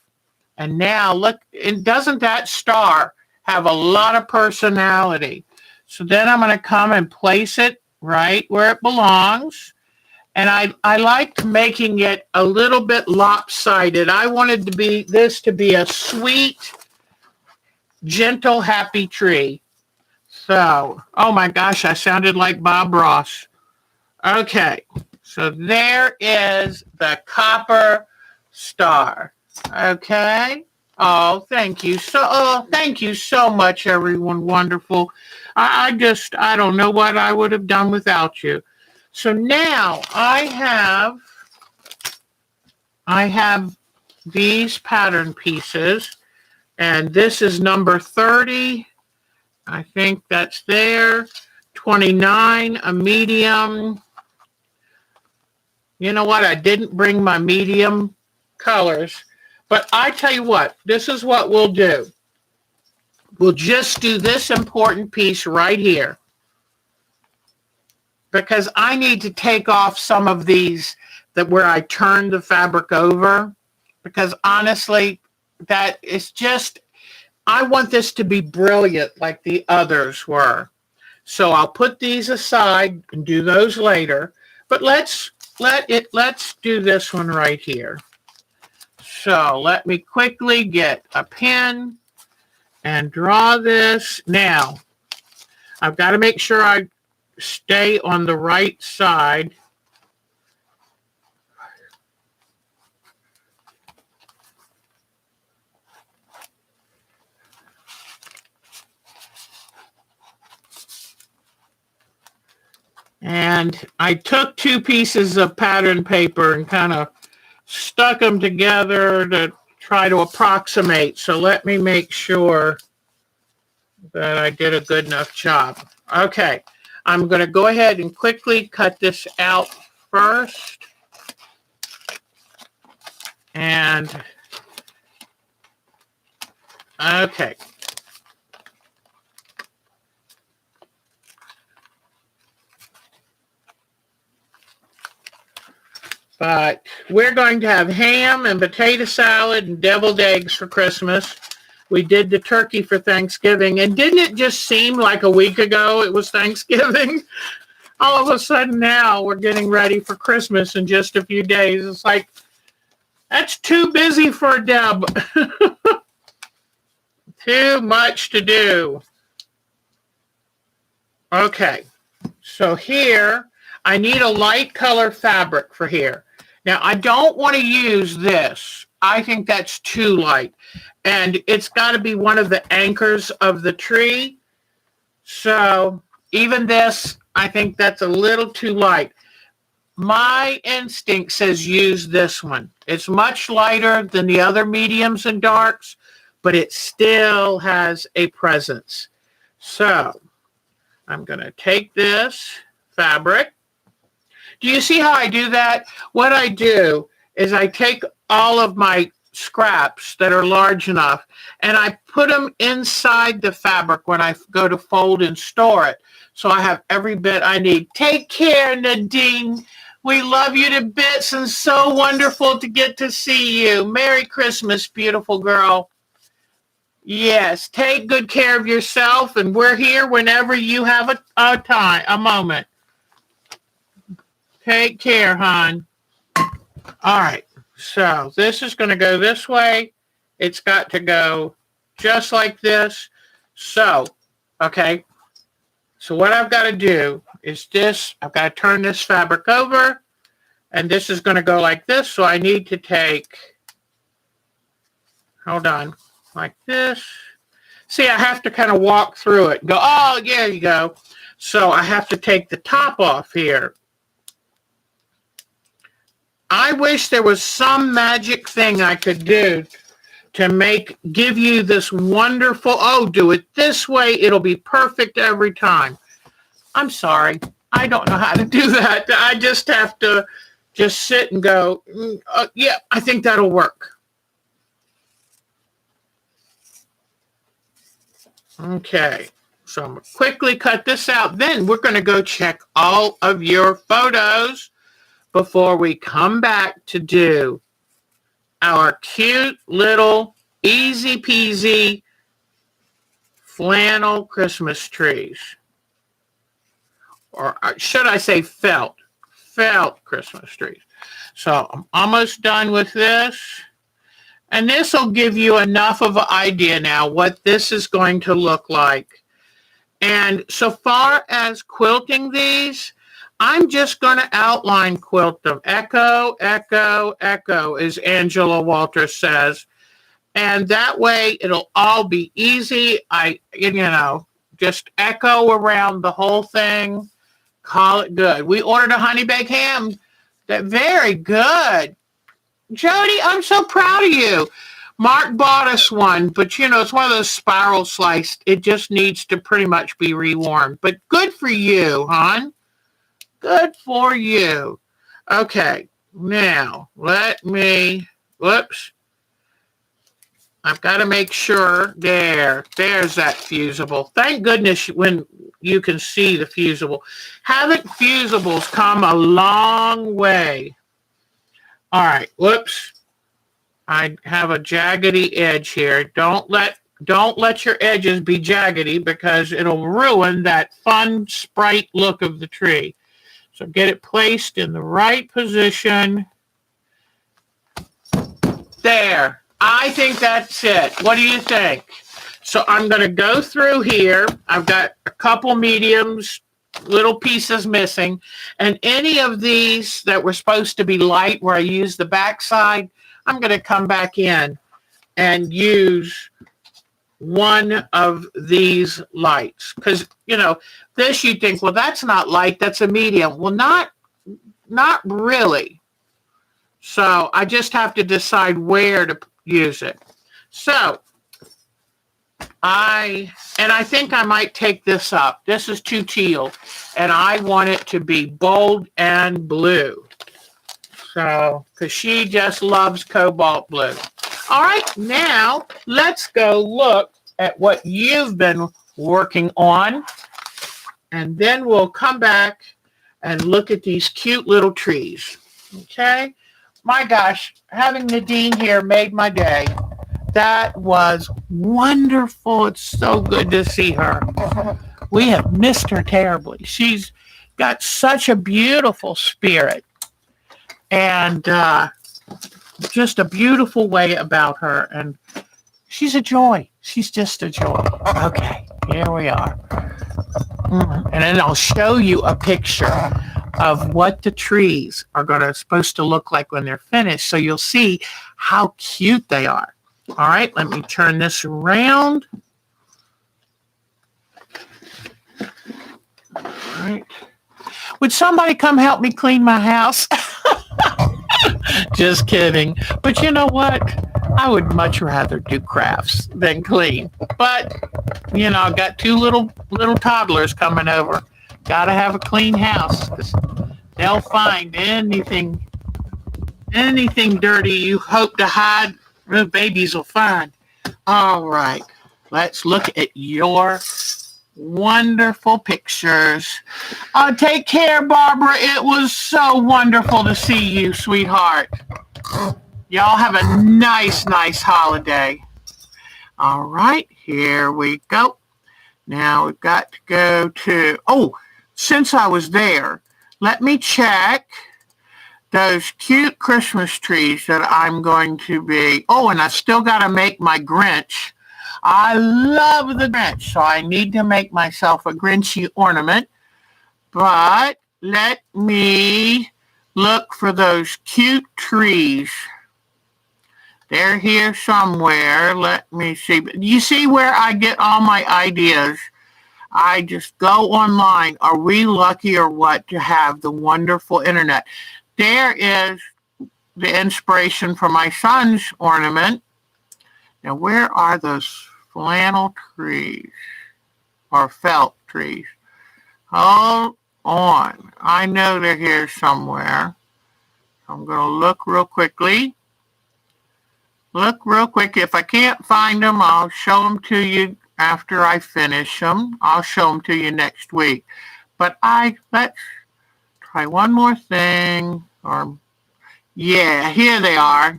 And now look, doesn't that star have a lot of personality? So then I'm going to come and place it right where it belongs. And I liked making it a little bit lopsided. I wanted this to be a sweet, gentle, happy tree. So, oh my gosh, I sounded like Bob Ross. Okay, so there is the copper star. Okay. Oh, thank you. Thank you so much, everyone. Wonderful. I don't know what I would have done without you. So now I have these pattern pieces, and this is number 30. I think that's there. 29, a medium. You know what? I didn't bring my medium colors, but I tell you what, this is what we'll do. We'll just do this important piece right here, because I need to take off some of these where I turn the fabric over, because honestly, that is just, I want this to be brilliant like the others were. So I'll put these aside and do those later, but let's do this one right here. So let me quickly get a pen and draw this. Now, I've got to make sure I stay on the right side. And I took 2 pieces of pattern paper and kind of stuck them together to try to approximate. So let me make sure that I did a good enough job. Okay, I'm going to go ahead and quickly cut this out first. And, okay. But we're going to have ham and potato salad and deviled eggs for Christmas. We did the turkey for Thanksgiving. And didn't it just seem like a week ago it was Thanksgiving? All of a sudden now we're getting ready for Christmas in just a few days. It's like, that's too busy for Deb. Too much to do. Okay, so here I need a light color fabric for here. Now I don't want to use this. I think that's too light. And it's got to be one of the anchors of the tree. So even this, I think that's a little too light. My instinct says use this one. It's much lighter than the other mediums and darks, but it still has a presence. So I'm going to take this fabric. Do you see how I do that? What I do is I take all of my scraps that are large enough and I put them inside the fabric when I go to fold and store it. So I have every bit I need. Take care, Nadine. We love you to bits and so wonderful to get to see you. Merry Christmas, beautiful girl. Yes, take good care of yourself, and we're here whenever you have a moment. Take care, hon. All right, so this is going to go this way. It's got to go just like this. So, okay, so what I've got to do is this. I've got to turn this fabric over, and this is going to go like this. So I need to take, hold on, like this. See, I have to kind of walk through it and go, oh, there you go. So I have to take the top off here. I wish there was some magic thing I could do to give you this wonderful, oh, do it this way. It'll be perfect every time. I'm sorry. I don't know how to do that. I just have to just sit and go, yeah, I think that'll work. Okay, so I'm going to quickly cut this out. Then we're going to go check all of your photos before we come back to do our cute little easy peasy flannel Christmas trees. Or should I say felt Christmas trees. So I'm almost done with this. And this will give you enough of an idea now what this is going to look like. And so far as quilting these, I'm just going to outline quilt them. Echo, echo, echo, as Angela Walters says. And that way it'll all be easy. Just echo around the whole thing. Call it good. We ordered a honey baked ham. Very good. Jody, I'm so proud of you. Mark bought us one, but it's one of those spiral sliced. It just needs to pretty much be rewarmed. But good for you, hon. Good for you. Okay, now whoops. I've got to make sure, there's that fusible. Thank goodness when you can see the fusible. Haven't fusibles come a long way? All right, whoops. I have a jaggedy edge here. Don't let your edges be jaggedy because it'll ruin that fun sprite look of the tree. So get it placed in the right position. There. I think that's it. What do you think? So I'm going to go through here. I've got a couple mediums, little pieces missing, and any of these that were supposed to be light where I used the back side, I'm going to come back in and use one of these lights. Because, this you think, well, that's not light, that's a medium. Well, not really. So I just have to decide where to use it. So I think I might take this up. This is too teal, and I want it to be bold and blue. So, because she just loves cobalt blue. All right, now let's go look at what you've been working on, and then we'll come back and look at these cute little trees. Okay? My gosh, having Nadine here made my day. That was wonderful. It's so good to see her. We have missed her terribly. She's got such a beautiful spirit and just a beautiful way about her. And she's a joy. She's just a joy. Okay, here we are. And then I'll show you a picture of what the trees are supposed to look like when they're finished. So you'll see how cute they are. All right, let me turn this around. All right. Would somebody come help me clean my house? Just kidding. But you know what? I would much rather do crafts than clean. But, I've got two little toddlers coming over. Got to have a clean house. They'll find anything dirty you hope to hide. The babies will find. All right. Let's look at your wonderful pictures. Take care, Barbara. It was so wonderful to see you, sweetheart. Y'all have a nice holiday. All right. Here we go. Now we've got to go to... since I was there, let me check those cute Christmas trees that I'm going to be... and I still got to make my Grinch. I love the Grinch, so I need to make myself a Grinchy ornament. But let me look for those cute trees. They're here somewhere. Let me see. You see where I get all my ideas? I just go online. Are we lucky or what to have the wonderful internet? There is the inspiration for my son's ornament. Now, where are those flannel trees or felt trees? Hold on. I know they're here somewhere. I'm going to look real quickly. If I can't find them, I'll show them to you after I finish them. I'll show them to you next week. But let's try one more thing. Yeah, here they are.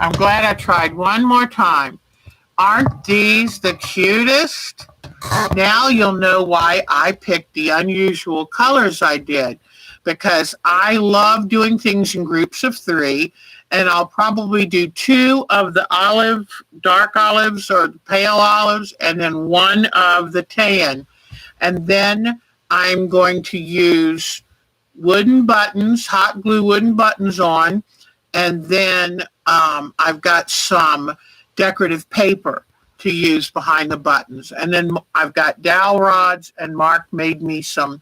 I'm glad I tried one more time. Aren't these the cutest? Now you'll know why I picked the unusual colors I did, because I love doing things in groups of 3, and I'll probably do 2 of the dark olives or pale olives, and then 1 of the tan. And then I'm going to use wooden buttons, hot glue wooden buttons on, and then I've got some decorative paper to use behind the buttons. And then I've got dowel rods, and Mark made me some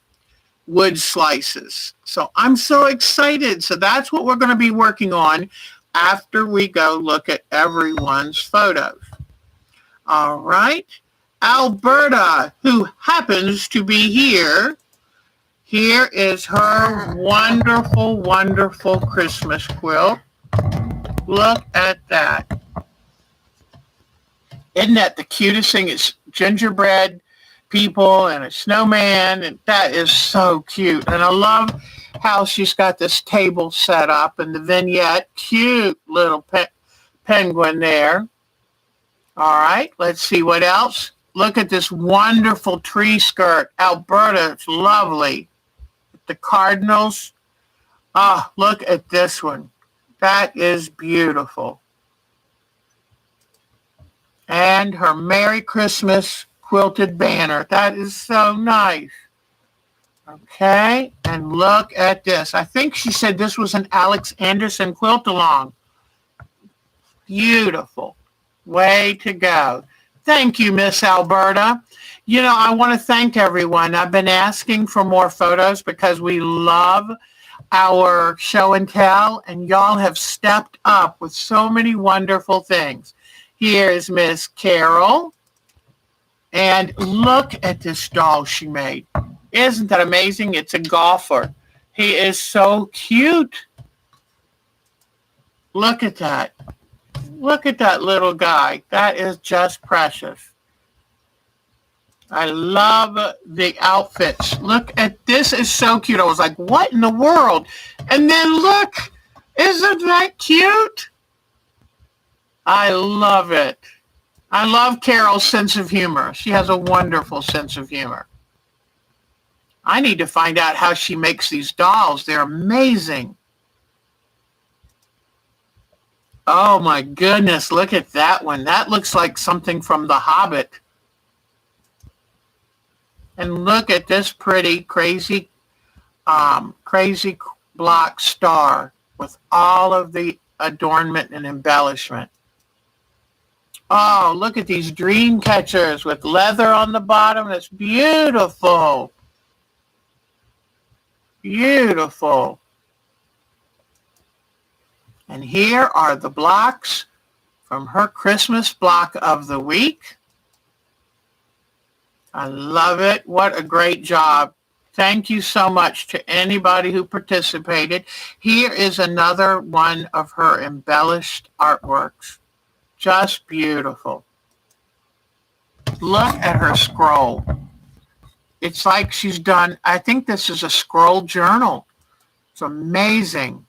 wood slices. So I'm so excited. So that's what we're going to be working on after we go look at everyone's photos. All right. Alberta, who happens to be here, here is her wonderful, wonderful Christmas quilt. Look at that. Isn't that the cutest thing? It's gingerbread people and a snowman, and that is so cute. And I love how she's got this table set up and the vignette. Cute little penguin there. All right, let's see what else. Look at this wonderful tree skirt. Alberta, it's lovely. The cardinals. Look at this one. That is beautiful. And her Merry Christmas quilted banner. That is so nice. Okay, and look at this. I think she said this was an Alex Anderson quilt along. Beautiful. Way to go. Thank you, Miss Alberta. You know, I want to thank everyone. I've been asking for more photos because we love our show and tell, and y'all have stepped up with so many wonderful things. Here's Miss Carol, and look at this doll she made. Isn't that amazing? It's a golfer. He is so cute. Look at that. Look at that little guy. That is just precious. I love the outfits. Look at this. Is so cute. I was like, what in the world? And then look, isn't that cute? I love it. I love Carol's sense of humor. She has a wonderful sense of humor. I need to find out how she makes these dolls. They're amazing. Oh my goodness, look at that one. That looks like something from The Hobbit. And look at this pretty, crazy block star with all of the adornment and embellishment. Oh, look at these dream catchers with leather on the bottom. That's beautiful. Beautiful. And here are the blocks from her Christmas block of the week. I love it. What a great job. Thank you so much to anybody who participated. Here is another one of her embellished artworks. Just beautiful. Look at her scroll. It's like she's done, I think this is a scroll journal. It's amazing.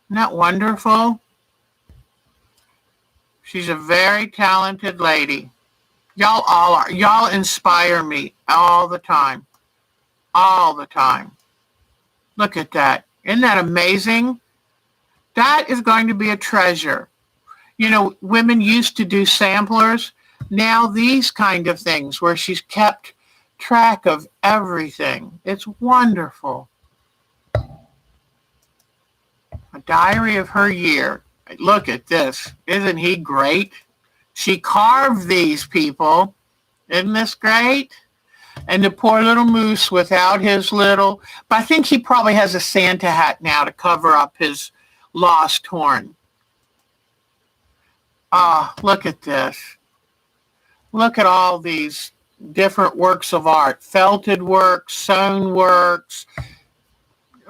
Isn't that wonderful? She's a very talented lady. Y'all all are. Y'all inspire me all the time. All the time. Look at that. Isn't that amazing? That is going to be a treasure. You know, women used to do samplers. Now these kind of things where she's kept track of everything. It's wonderful. A diary of her year. Look at this. Isn't he great? She carved these people. Isn't this great? And the poor little moose without his little, but I think he probably has a Santa hat now to cover up his lost horn. Ah, look at this. Look at all these different works of art. Felted works, sewn works,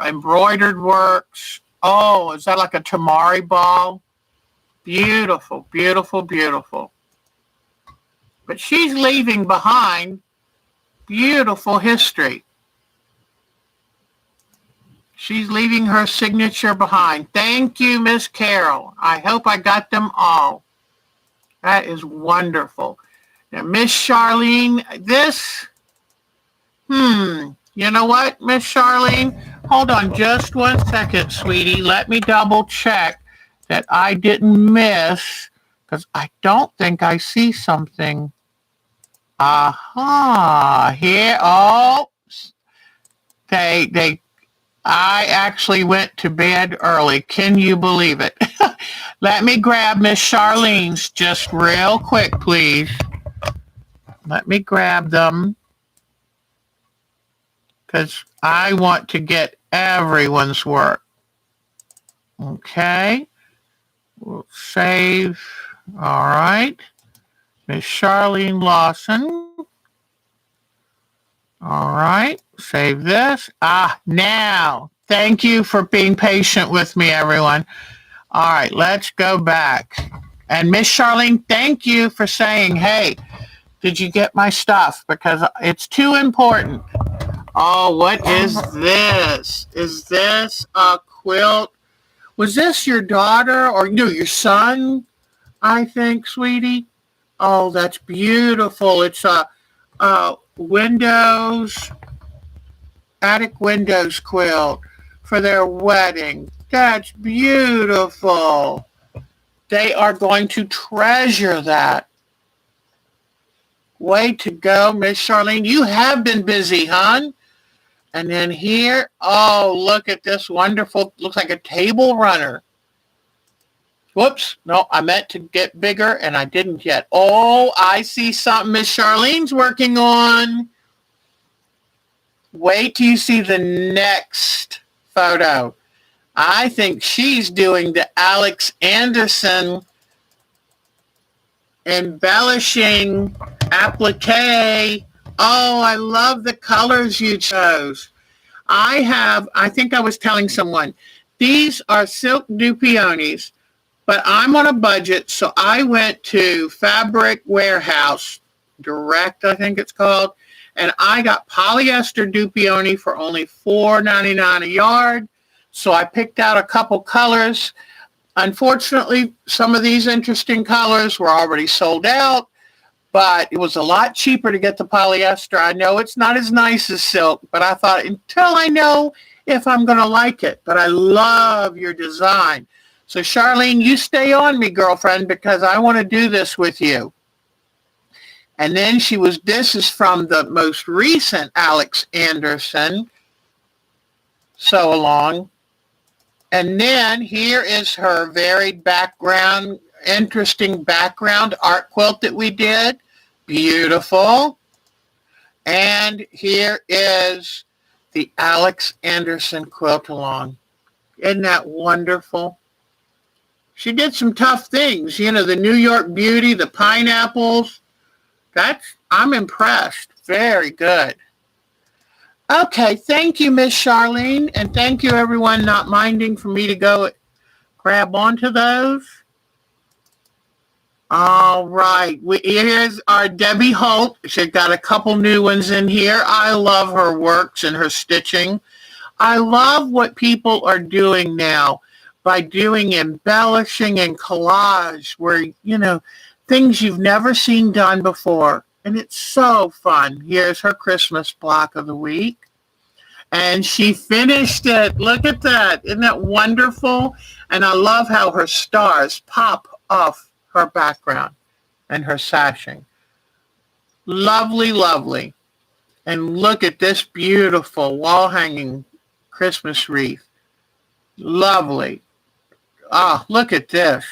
embroidered works. Oh, is that like a tamari ball? Beautiful, beautiful, beautiful. But she's leaving behind beautiful history. She's leaving her signature behind. Thank you, Miss Carol. I hope I got them all. That is wonderful. Now, Miss Charlene, this, you know what, Miss Charlene? Hold on just 1 second, sweetie. Let me double check that I didn't miss, because I don't think I see something. Aha, here, oh, I actually went to bed early. Can you believe it? Let me grab Miss Charlene's just real quick, please. Let me grab them, because I want to get everyone's work. Okay. We'll save. All right. Miss Charlene Lawson. All right. Save this. Now. Thank you for being patient with me, everyone. All right. Let's go back. And Miss Charlene, thank you for saying, hey, did you get my stuff? Because it's too important. Oh, what is this? Is this a quilt? Was this your daughter or no, your son, I think, sweetie? Oh, that's beautiful. It's a windows, attic windows quilt for their wedding. That's beautiful. They are going to treasure that. Way to go, Miss Charlene. You have been busy, hon. And then here, oh, look at this wonderful, looks like a table runner Whoops. No, I meant to get bigger and I didn't yet. Oh, I see something Miss Charlene's working on. Wait till you see the next photo. I think she's doing the Alex Anderson embellishing applique. Oh, I love the colors you chose. I think I was telling someone, these are silk dupiones, but I'm on a budget, so I went to Fabric Warehouse Direct, I think it's called, and I got polyester dupione for only $4.99 a yard. So I picked out a couple colors. Unfortunately, some of these interesting colors were already sold out, but it was a lot cheaper to get the polyester. I know it's not as nice as silk, but I thought until I know if I'm going to like it. But I love your design. So Charlene, you stay on me, girlfriend, because I want to do this with you. And then this is from the most recent Alex Anderson sew along. And then here is her varied background, interesting background art quilt that we did. Beautiful. And here is the Alex Anderson quilt along. Isn't that wonderful? She did some tough things. You know, the New York Beauty, the pineapples. I'm impressed. Very good. Okay, thank you, Miss Charlene, and thank you, everyone, not minding for me to go grab onto those. All right, here's our Debbie Holt. She's got a couple new ones in here. I love her works and her stitching. I love what people are doing now by doing embellishing and collage where, you know, things you've never seen done before. And it's so fun. Here's her Christmas block of the week. And she finished it. Look at that. Isn't that wonderful? And I love how her stars pop off her background and her sashing. Lovely, lovely. And look at this beautiful wall-hanging Christmas wreath. Lovely. Oh, look at this.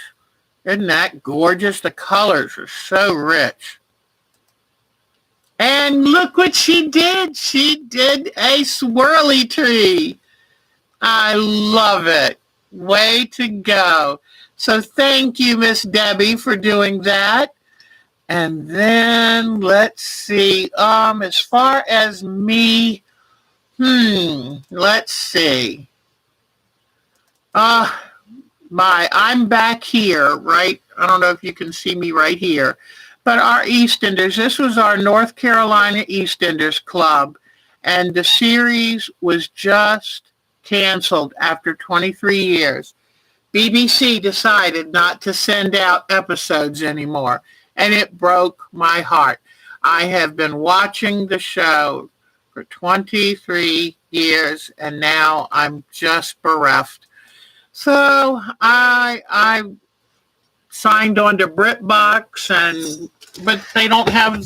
Isn't that gorgeous? The colors are so rich. And look what she did. She did a swirly tree. I love it. Way to go. So thank you, Miss Debbie, for doing that. And then let's see. As far as me, let's see. I'm back here, right? I don't know if you can see me right here. But our EastEnders, this was our North Carolina EastEnders Club, and the series was just canceled after 23 years. BBC decided not to send out episodes anymore, and it broke my heart. I have been watching the show for 23 years, and now I'm just bereft. So I signed on to BritBox, but they don't have,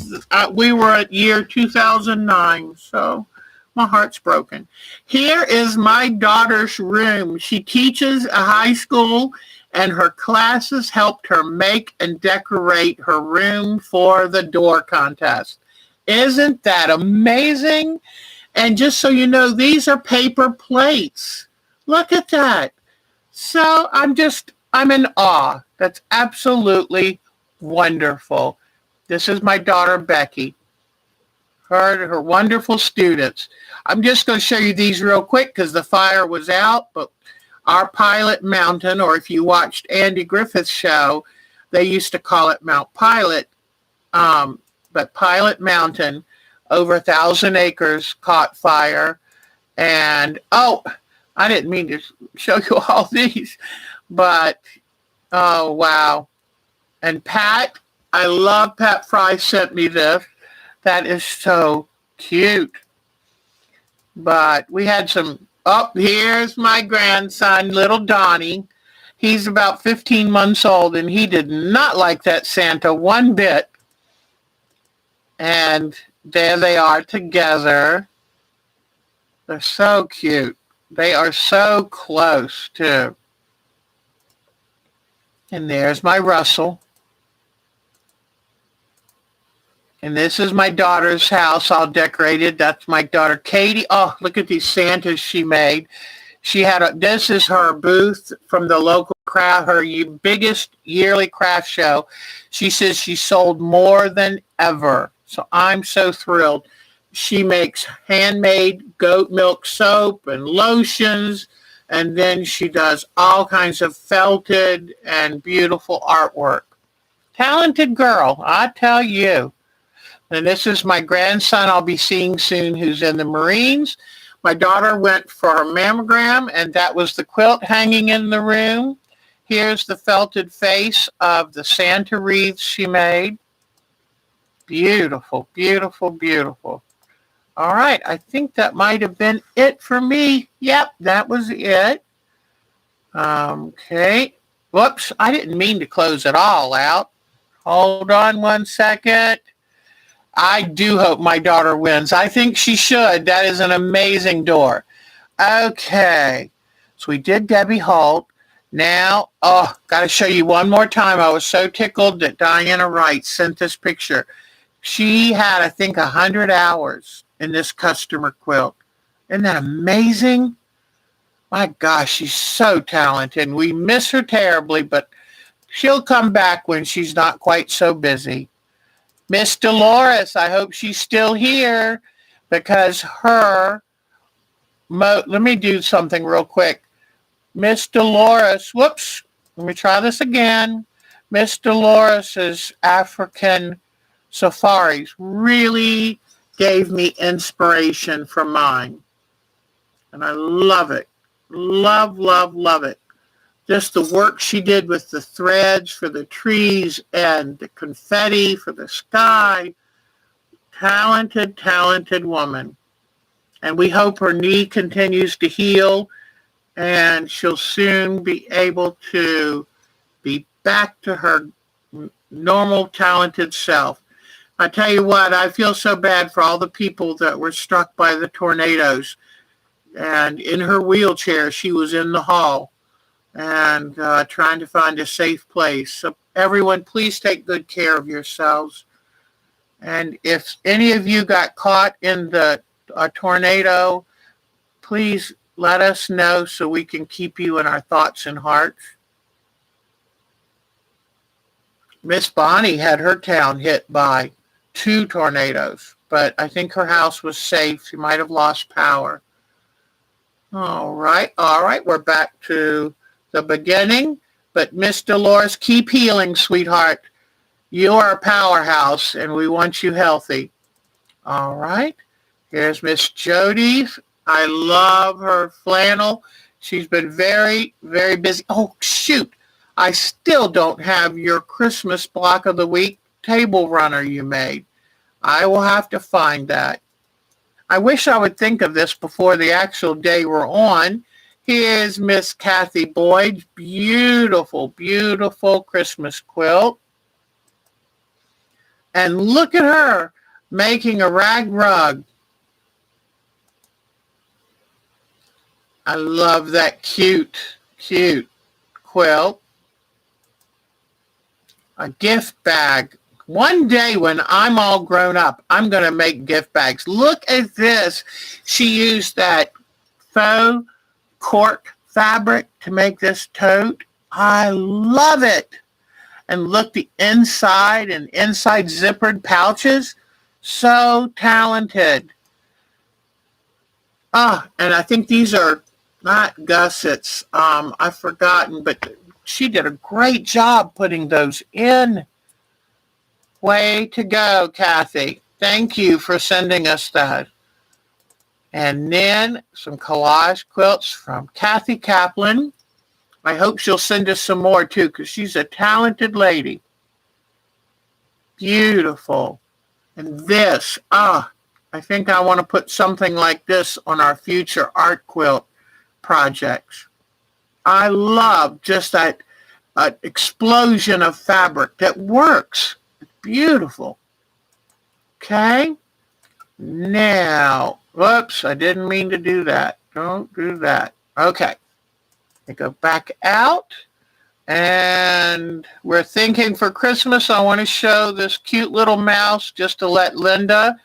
we were at year 2009, so my heart's broken. Here is my daughter's room. She teaches a high school, and her classes helped her make and decorate her room for the door contest. Isn't that amazing? And just so you know, these are paper plates. Look at that. So I'm in awe. That's absolutely wonderful. This is my daughter, Becky. Her wonderful students. I'm just going to show you these real quick because the fire was out, but our Pilot Mountain, or if you watched Andy Griffith's show, they used to call it Mount Pilot, but Pilot Mountain, over 1,000 acres, caught fire. And, I didn't mean to show you all these, but, oh, wow. And Pat, I love Pat Fry sent me this. That is so cute. But we had some, here's my grandson, little Donnie. He's about 15 months old, and he did not like that Santa one bit. And there they are together. They're so cute. They are so close, too. And there's my Russell. And this is my daughter's house all decorated. That's my daughter, Katie. Oh, look at these Santas she made. She had this is her booth from the local craft, her biggest yearly craft show. She says she sold more than ever. So I'm so thrilled. She makes handmade goat milk soap and lotions. And then she does all kinds of felted and beautiful artwork. Talented girl, I tell you. And this is my grandson I'll be seeing soon who's in the Marines. My daughter went for her mammogram, and that was the quilt hanging in the room. Here's the felted face of the Santa wreath she made. Beautiful, beautiful, beautiful. All right, I think that might have been it for me. Yep, that was it. Okay. Whoops, I didn't mean to close it all out. Hold on one second. I do hope my daughter wins. I think she should. That is an amazing door. Okay. So we did Debbie Holt. Now, got to show you one more time. I was so tickled that Diana Wright sent this picture. She had, I think, 100 hours in this customer quilt. Isn't that amazing? My gosh, she's so talented. We miss her terribly, but she'll come back when she's not quite so busy. Miss Dolores, I hope she's still here because let me do something real quick. Miss Dolores, whoops, let me try this again. Miss Dolores's African safaris really gave me inspiration for mine. And I love it. Love, love, love it. Just the work she did with the threads for the trees and the confetti for the sky. Talented, talented woman. And we hope her knee continues to heal and she'll soon be able to be back to her normal, talented self. I tell you what, I feel so bad for all the people that were struck by the tornadoes. And in her wheelchair, she was in the hall and trying to find a safe place. So everyone, please take good care of yourselves. And if any of you got caught in the tornado, please let us know so we can keep you in our thoughts and hearts. Miss Bonnie had her town hit by 2 tornadoes, but I think her house was safe. She might have lost power. All right, we're back to the beginning. But Miss Dolores, keep healing, sweetheart. You are a powerhouse, and we want you healthy. All right, here's Miss Jody. I love her flannel. She's been very, very busy. Oh, shoot. I still don't have your Christmas block of the week table runner you made. I will have to find that. I wish I would think of this before the actual day we're on. Here's Miss Kathy Boyd's beautiful, beautiful Christmas quilt. And look at her making a rag rug. I love that cute, cute quilt. A gift bag. One day when I'm all grown up, I'm going to make gift bags. Look at this. She used that faux cork fabric to make this tote. I love it. And look, the inside and inside zippered pouches. So talented. And I think these are not gussets. I've forgotten, but she did a great job putting those in. Way to go, Kathy. Thank you for sending us that. And then some collage quilts from Kathy Kaplan. I hope she'll send us some more too, because she's a talented lady. Beautiful. And this, I think I want to put something like this on our future art quilt projects. I love just that explosion of fabric that works. Beautiful. Okay. Now, whoops, I didn't mean to do that. Don't do that. Okay. I go back out And we're thinking for Christmas, I want to show this cute little mouse just to let Linda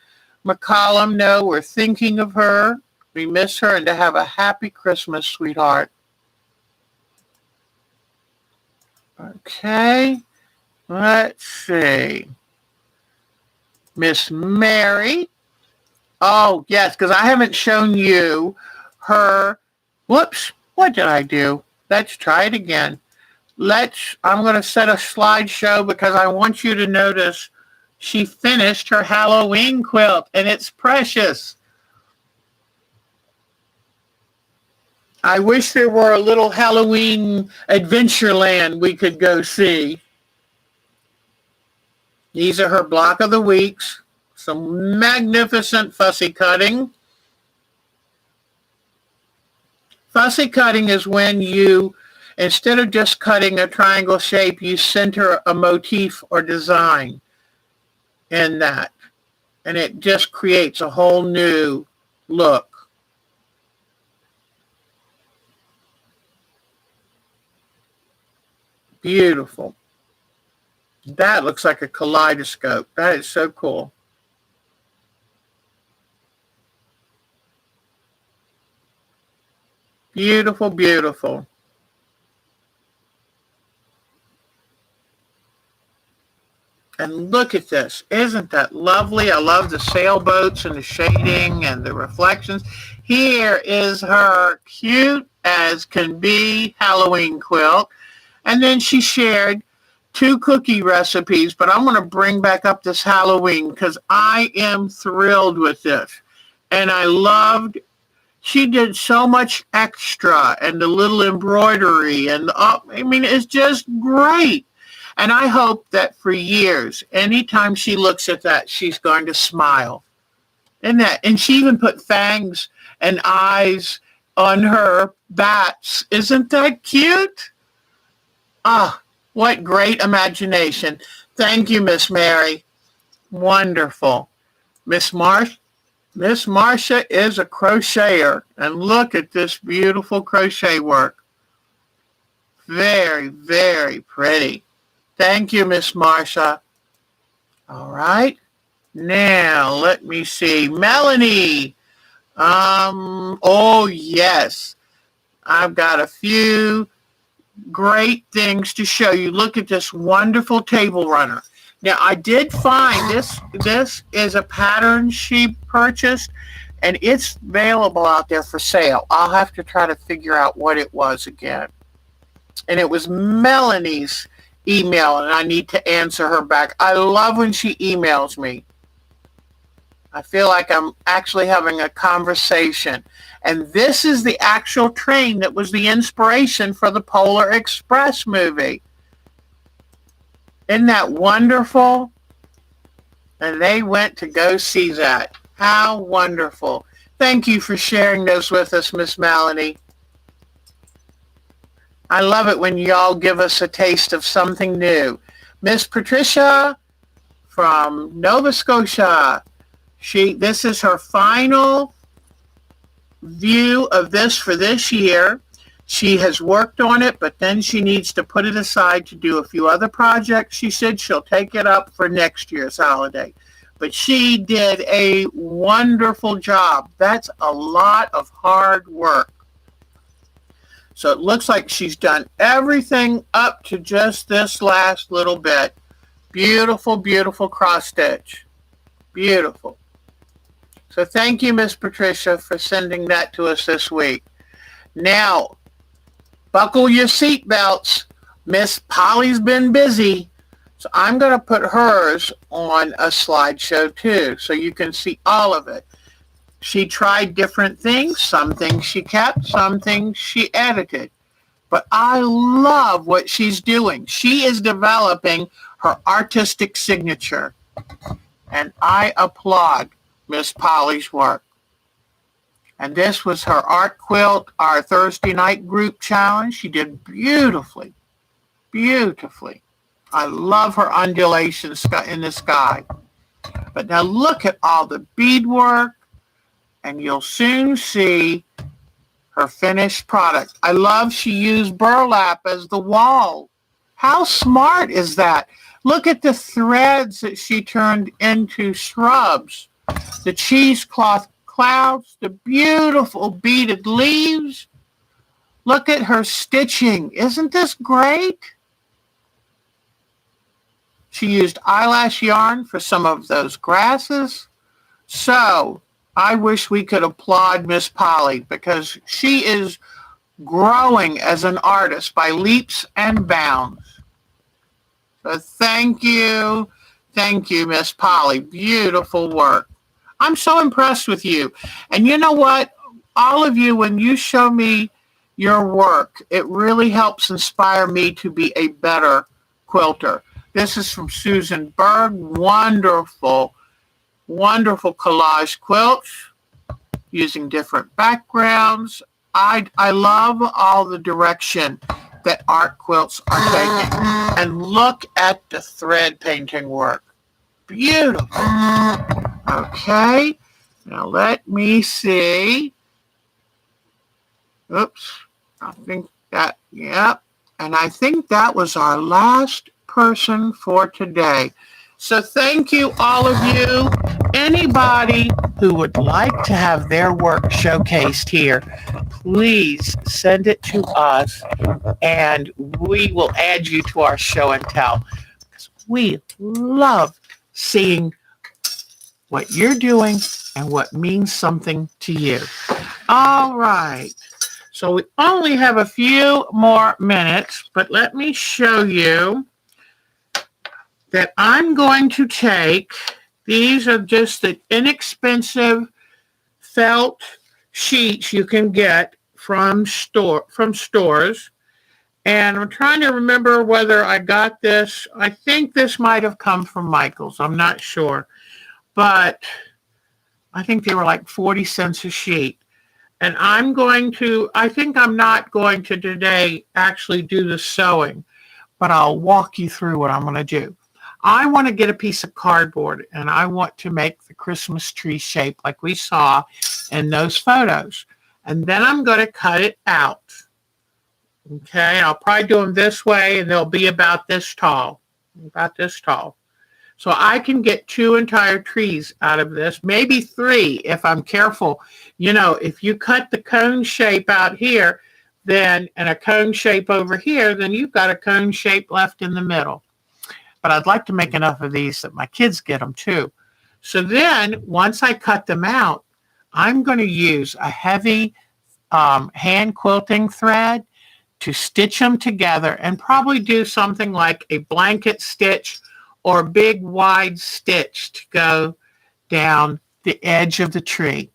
McCollum know we're thinking of her. We miss her, and to have a happy Christmas, sweetheart. Okay, let's see. Miss Mary. Oh, yes, because I haven't shown you her. Whoops, what did I do? Let's try it again. I'm going to set a slideshow because I want you to notice she finished her Halloween quilt, and it's precious. I wish there were a little Halloween Adventureland we could go see. These are her block of the weeks. Some magnificent fussy cutting. Fussy cutting is when you, instead of just cutting a triangle shape, you center a motif or design in that. And it just creates a whole new look. Beautiful. That looks like a kaleidoscope. That is so cool. Beautiful, beautiful. And look at this. Isn't that lovely? I love the sailboats and the shading and the reflections. Here is her cute as can be Halloween quilt. And then she shared 2 cookie recipes, but I'm going to bring back up this Halloween because I am thrilled with this. And I loved, she did so much extra and the little embroidery and it's just great. And I hope that for years, anytime she looks at that, she's going to smile. And she even put fangs and eyes on her bats. Isn't that cute? Ah, what great imagination. Thank you, Miss Mary. Wonderful. Miss Marcia is a crocheter. And look at this beautiful crochet work. Very, very pretty. Thank you, Miss Marcia. All right. Now, let me see. Melanie. Oh, yes. I've got a few great things to show you. Look at this wonderful table runner. Now, I did find this is a pattern she purchased, and it's available out there for sale. I'll have to try to figure out what it was again. And it was Melanie's email, and I need to answer her back. I love when she emails me. I feel like I'm actually having a conversation. And this is the actual train that was the inspiration for the Polar Express movie. Isn't that wonderful? And they went to go see that. How wonderful. Thank you for sharing those with us, Miss Melanie. I love it when y'all give us a taste of something new. Miss Patricia from Nova Scotia. This is her final view of this for this year. She has worked on it, but then she needs to put it aside to do a few other projects. She said she'll take it up for next year's holiday. But she did a wonderful job. That's a lot of hard work. So it looks like she's done everything up to just this last little bit. Beautiful, beautiful cross stitch. Beautiful. So thank you, Miss Patricia, for sending that to us this week. Now, buckle your seatbelts. Miss Polly's been busy. So I'm going to put hers on a slideshow too, so you can see all of it. She tried different things. Some things she kept, some things she edited. But I love what she's doing. She is developing her artistic signature. And I applaud Miss Polly's work. And this was her art quilt, our Thursday night group challenge. She did beautifully, beautifully. I love her undulation in the sky. But now look at all the beadwork, and you'll soon see her finished product. I love she used burlap as the wall How smart is that? Look at the threads that she turned into shrubs. The cheesecloth clouds, the beautiful beaded leaves. Look at her stitching. Isn't this great? She used eyelash yarn for some of those grasses. So I wish we could applaud Miss Polly because she is growing as an artist by leaps and bounds. So thank you, Miss Polly. Beautiful work. I'm so impressed with you. And you know what? All of you, when you show me your work, it really helps inspire me to be a better quilter. This is from Susan Berg. Wonderful, wonderful collage quilts using different backgrounds. I love all the direction that art quilts are taking. And look at the thread painting work. Beautiful. Okay, now let me see. Oops, I think that, yep. And I think that was our last person for today. So thank you, all of you. Anybody who would like to have their work showcased here, please send it to us and we will add you to our show and tell. We love seeing what you're doing and what means something to you. All right. So we only have a few more minutes, but let me show you that I'm going to take, these are just the inexpensive felt sheets you can get from stores. And I'm trying to remember whether I got this. I think this might have come from Michael's. I'm not sure. But I think they were like 40 cents a sheet. And I think I'm not going to today actually do the sewing, but I'll walk you through what I'm going to do. I want to get a piece of cardboard and I want to make the Christmas tree shape like we saw in those photos. And then I'm going to cut it out. Okay, I'll probably do them this way and they'll be about this tall. So I can get 2 entire trees out of this, maybe 3 if I'm careful. You know, if you cut the cone shape out here, then and a cone shape over here, then you've got a cone shape left in the middle. But I'd like to make enough of these that my kids get them too. So then once I cut them out, I'm going to use a heavy hand quilting thread to stitch them together and probably do something like a blanket stitch or a big wide stitch to go down the edge of the tree.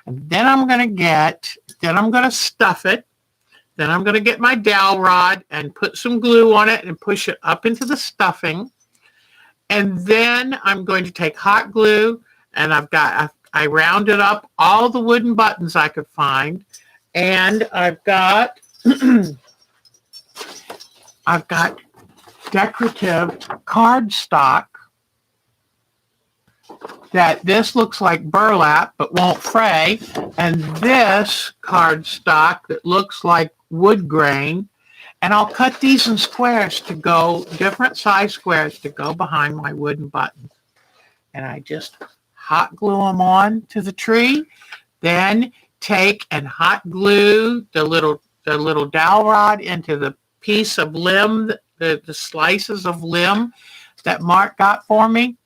And then I'm going to stuff it. Then I'm going to get my dowel rod and put some glue on it and push it up into the stuffing. And then I'm going to take hot glue and I rounded up all the wooden buttons I could find. And I've got decorative cardstock that this looks like burlap but won't fray, and this cardstock that looks like wood grain. And I'll cut these in squares to go, different size squares to go behind my wooden buttons. And I just hot glue them on to the tree, then take and hot glue the little dowel rod into the piece of limb, the slices of limb that Mark got for me.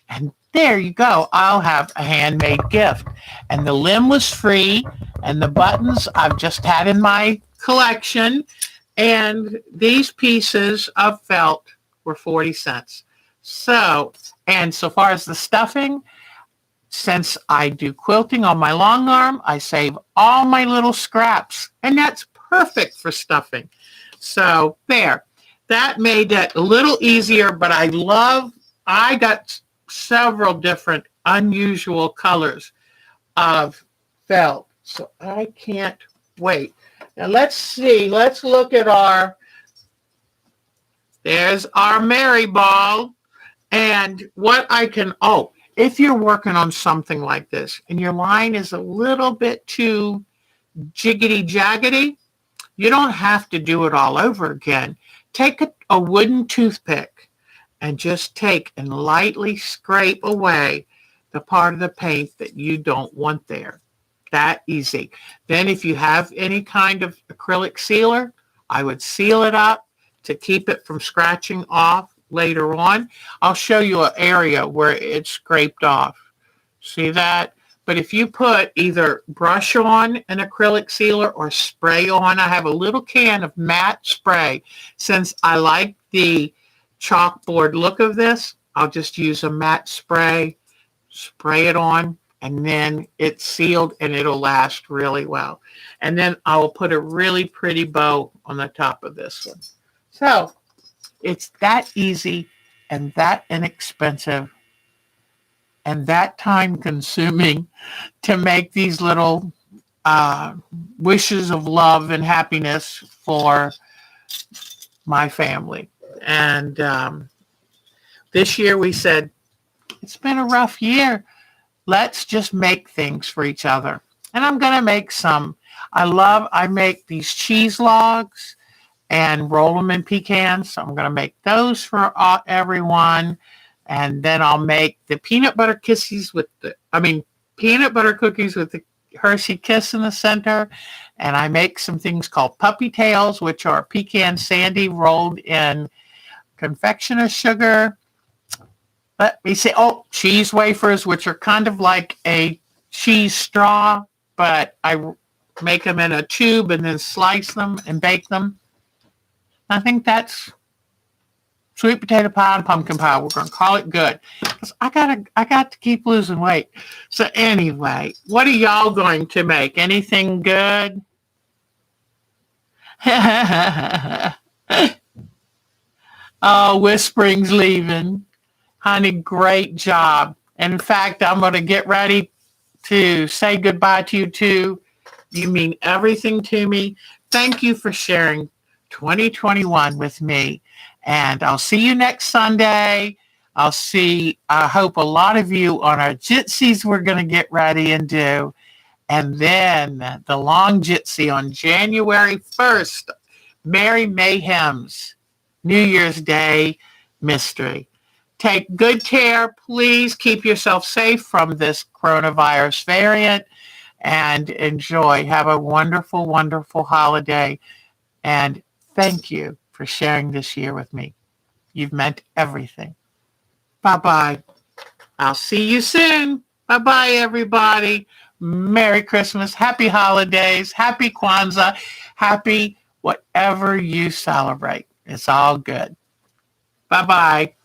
And there you go. I'll have a handmade gift. And the limb was free, and the buttons I've just had in my collection. And these pieces of felt were 40 cents. So far as the stuffing, since I do quilting on my long arm, I save all my little scraps, and that's perfect for stuffing. So there, that made it a little easier, but I got several different unusual colors of felt. So I can't wait. Now let's see, let's look at there's our Mary Ball. And what if you're working on something like this and your line is a little bit too jiggity-jaggedy, you don't have to do it all over again. take a wooden toothpick and just take and lightly scrape away the part of the paint that you don't want there. That easy. Then if you have any kind of acrylic sealer, I would seal it up to keep it from scratching off later on. I'll show you an area where it's scraped off. See that? But if you put either brush on an acrylic sealer or spray on, I have a little can of matte spray. Since I like the chalkboard look of this, I'll just use a matte spray, spray it on, and then it's sealed and it'll last really well. And then I will put a really pretty bow on the top of this one. So it's that easy and that inexpensive and that time consuming to make these little wishes of love and happiness for my family. And this year we said, it's been a rough year. Let's just make things for each other. And I'm going to make some. I make these cheese logs and roll them in pecans. So I'm going to make those for everyone. And then I'll make the peanut butter cookies with the Hershey Kiss in the center. And I make some things called puppy tails, which are pecan sandy rolled in confectioner sugar. Let me see. Oh, cheese wafers, which are kind of like a cheese straw, but I make them in a tube and then slice them and bake them. I think that's sweet potato pie and pumpkin pie. We're going to call it good. I got to keep losing weight. So anyway, what are y'all going to make? Anything good? Oh, Whispering's leaving. Honey, great job. And in fact, I'm going to get ready to say goodbye to you too. You mean everything to me. Thank you for sharing 2021 with me. And I'll see you next Sunday. I hope a lot of you on our Jitsies we're going to get ready and do. And then the long Jitsi on January 1st, Merry Mayhem's New Year's Day mystery. Take good care. Please keep yourself safe from this coronavirus variant and enjoy. Have a wonderful, wonderful holiday. And thank you for sharing this year with me. You've meant everything. Bye-bye. I'll see you soon. Bye-bye, everybody. Merry Christmas. Happy holidays. Happy Kwanzaa. Happy whatever you celebrate. It's all good. Bye-bye.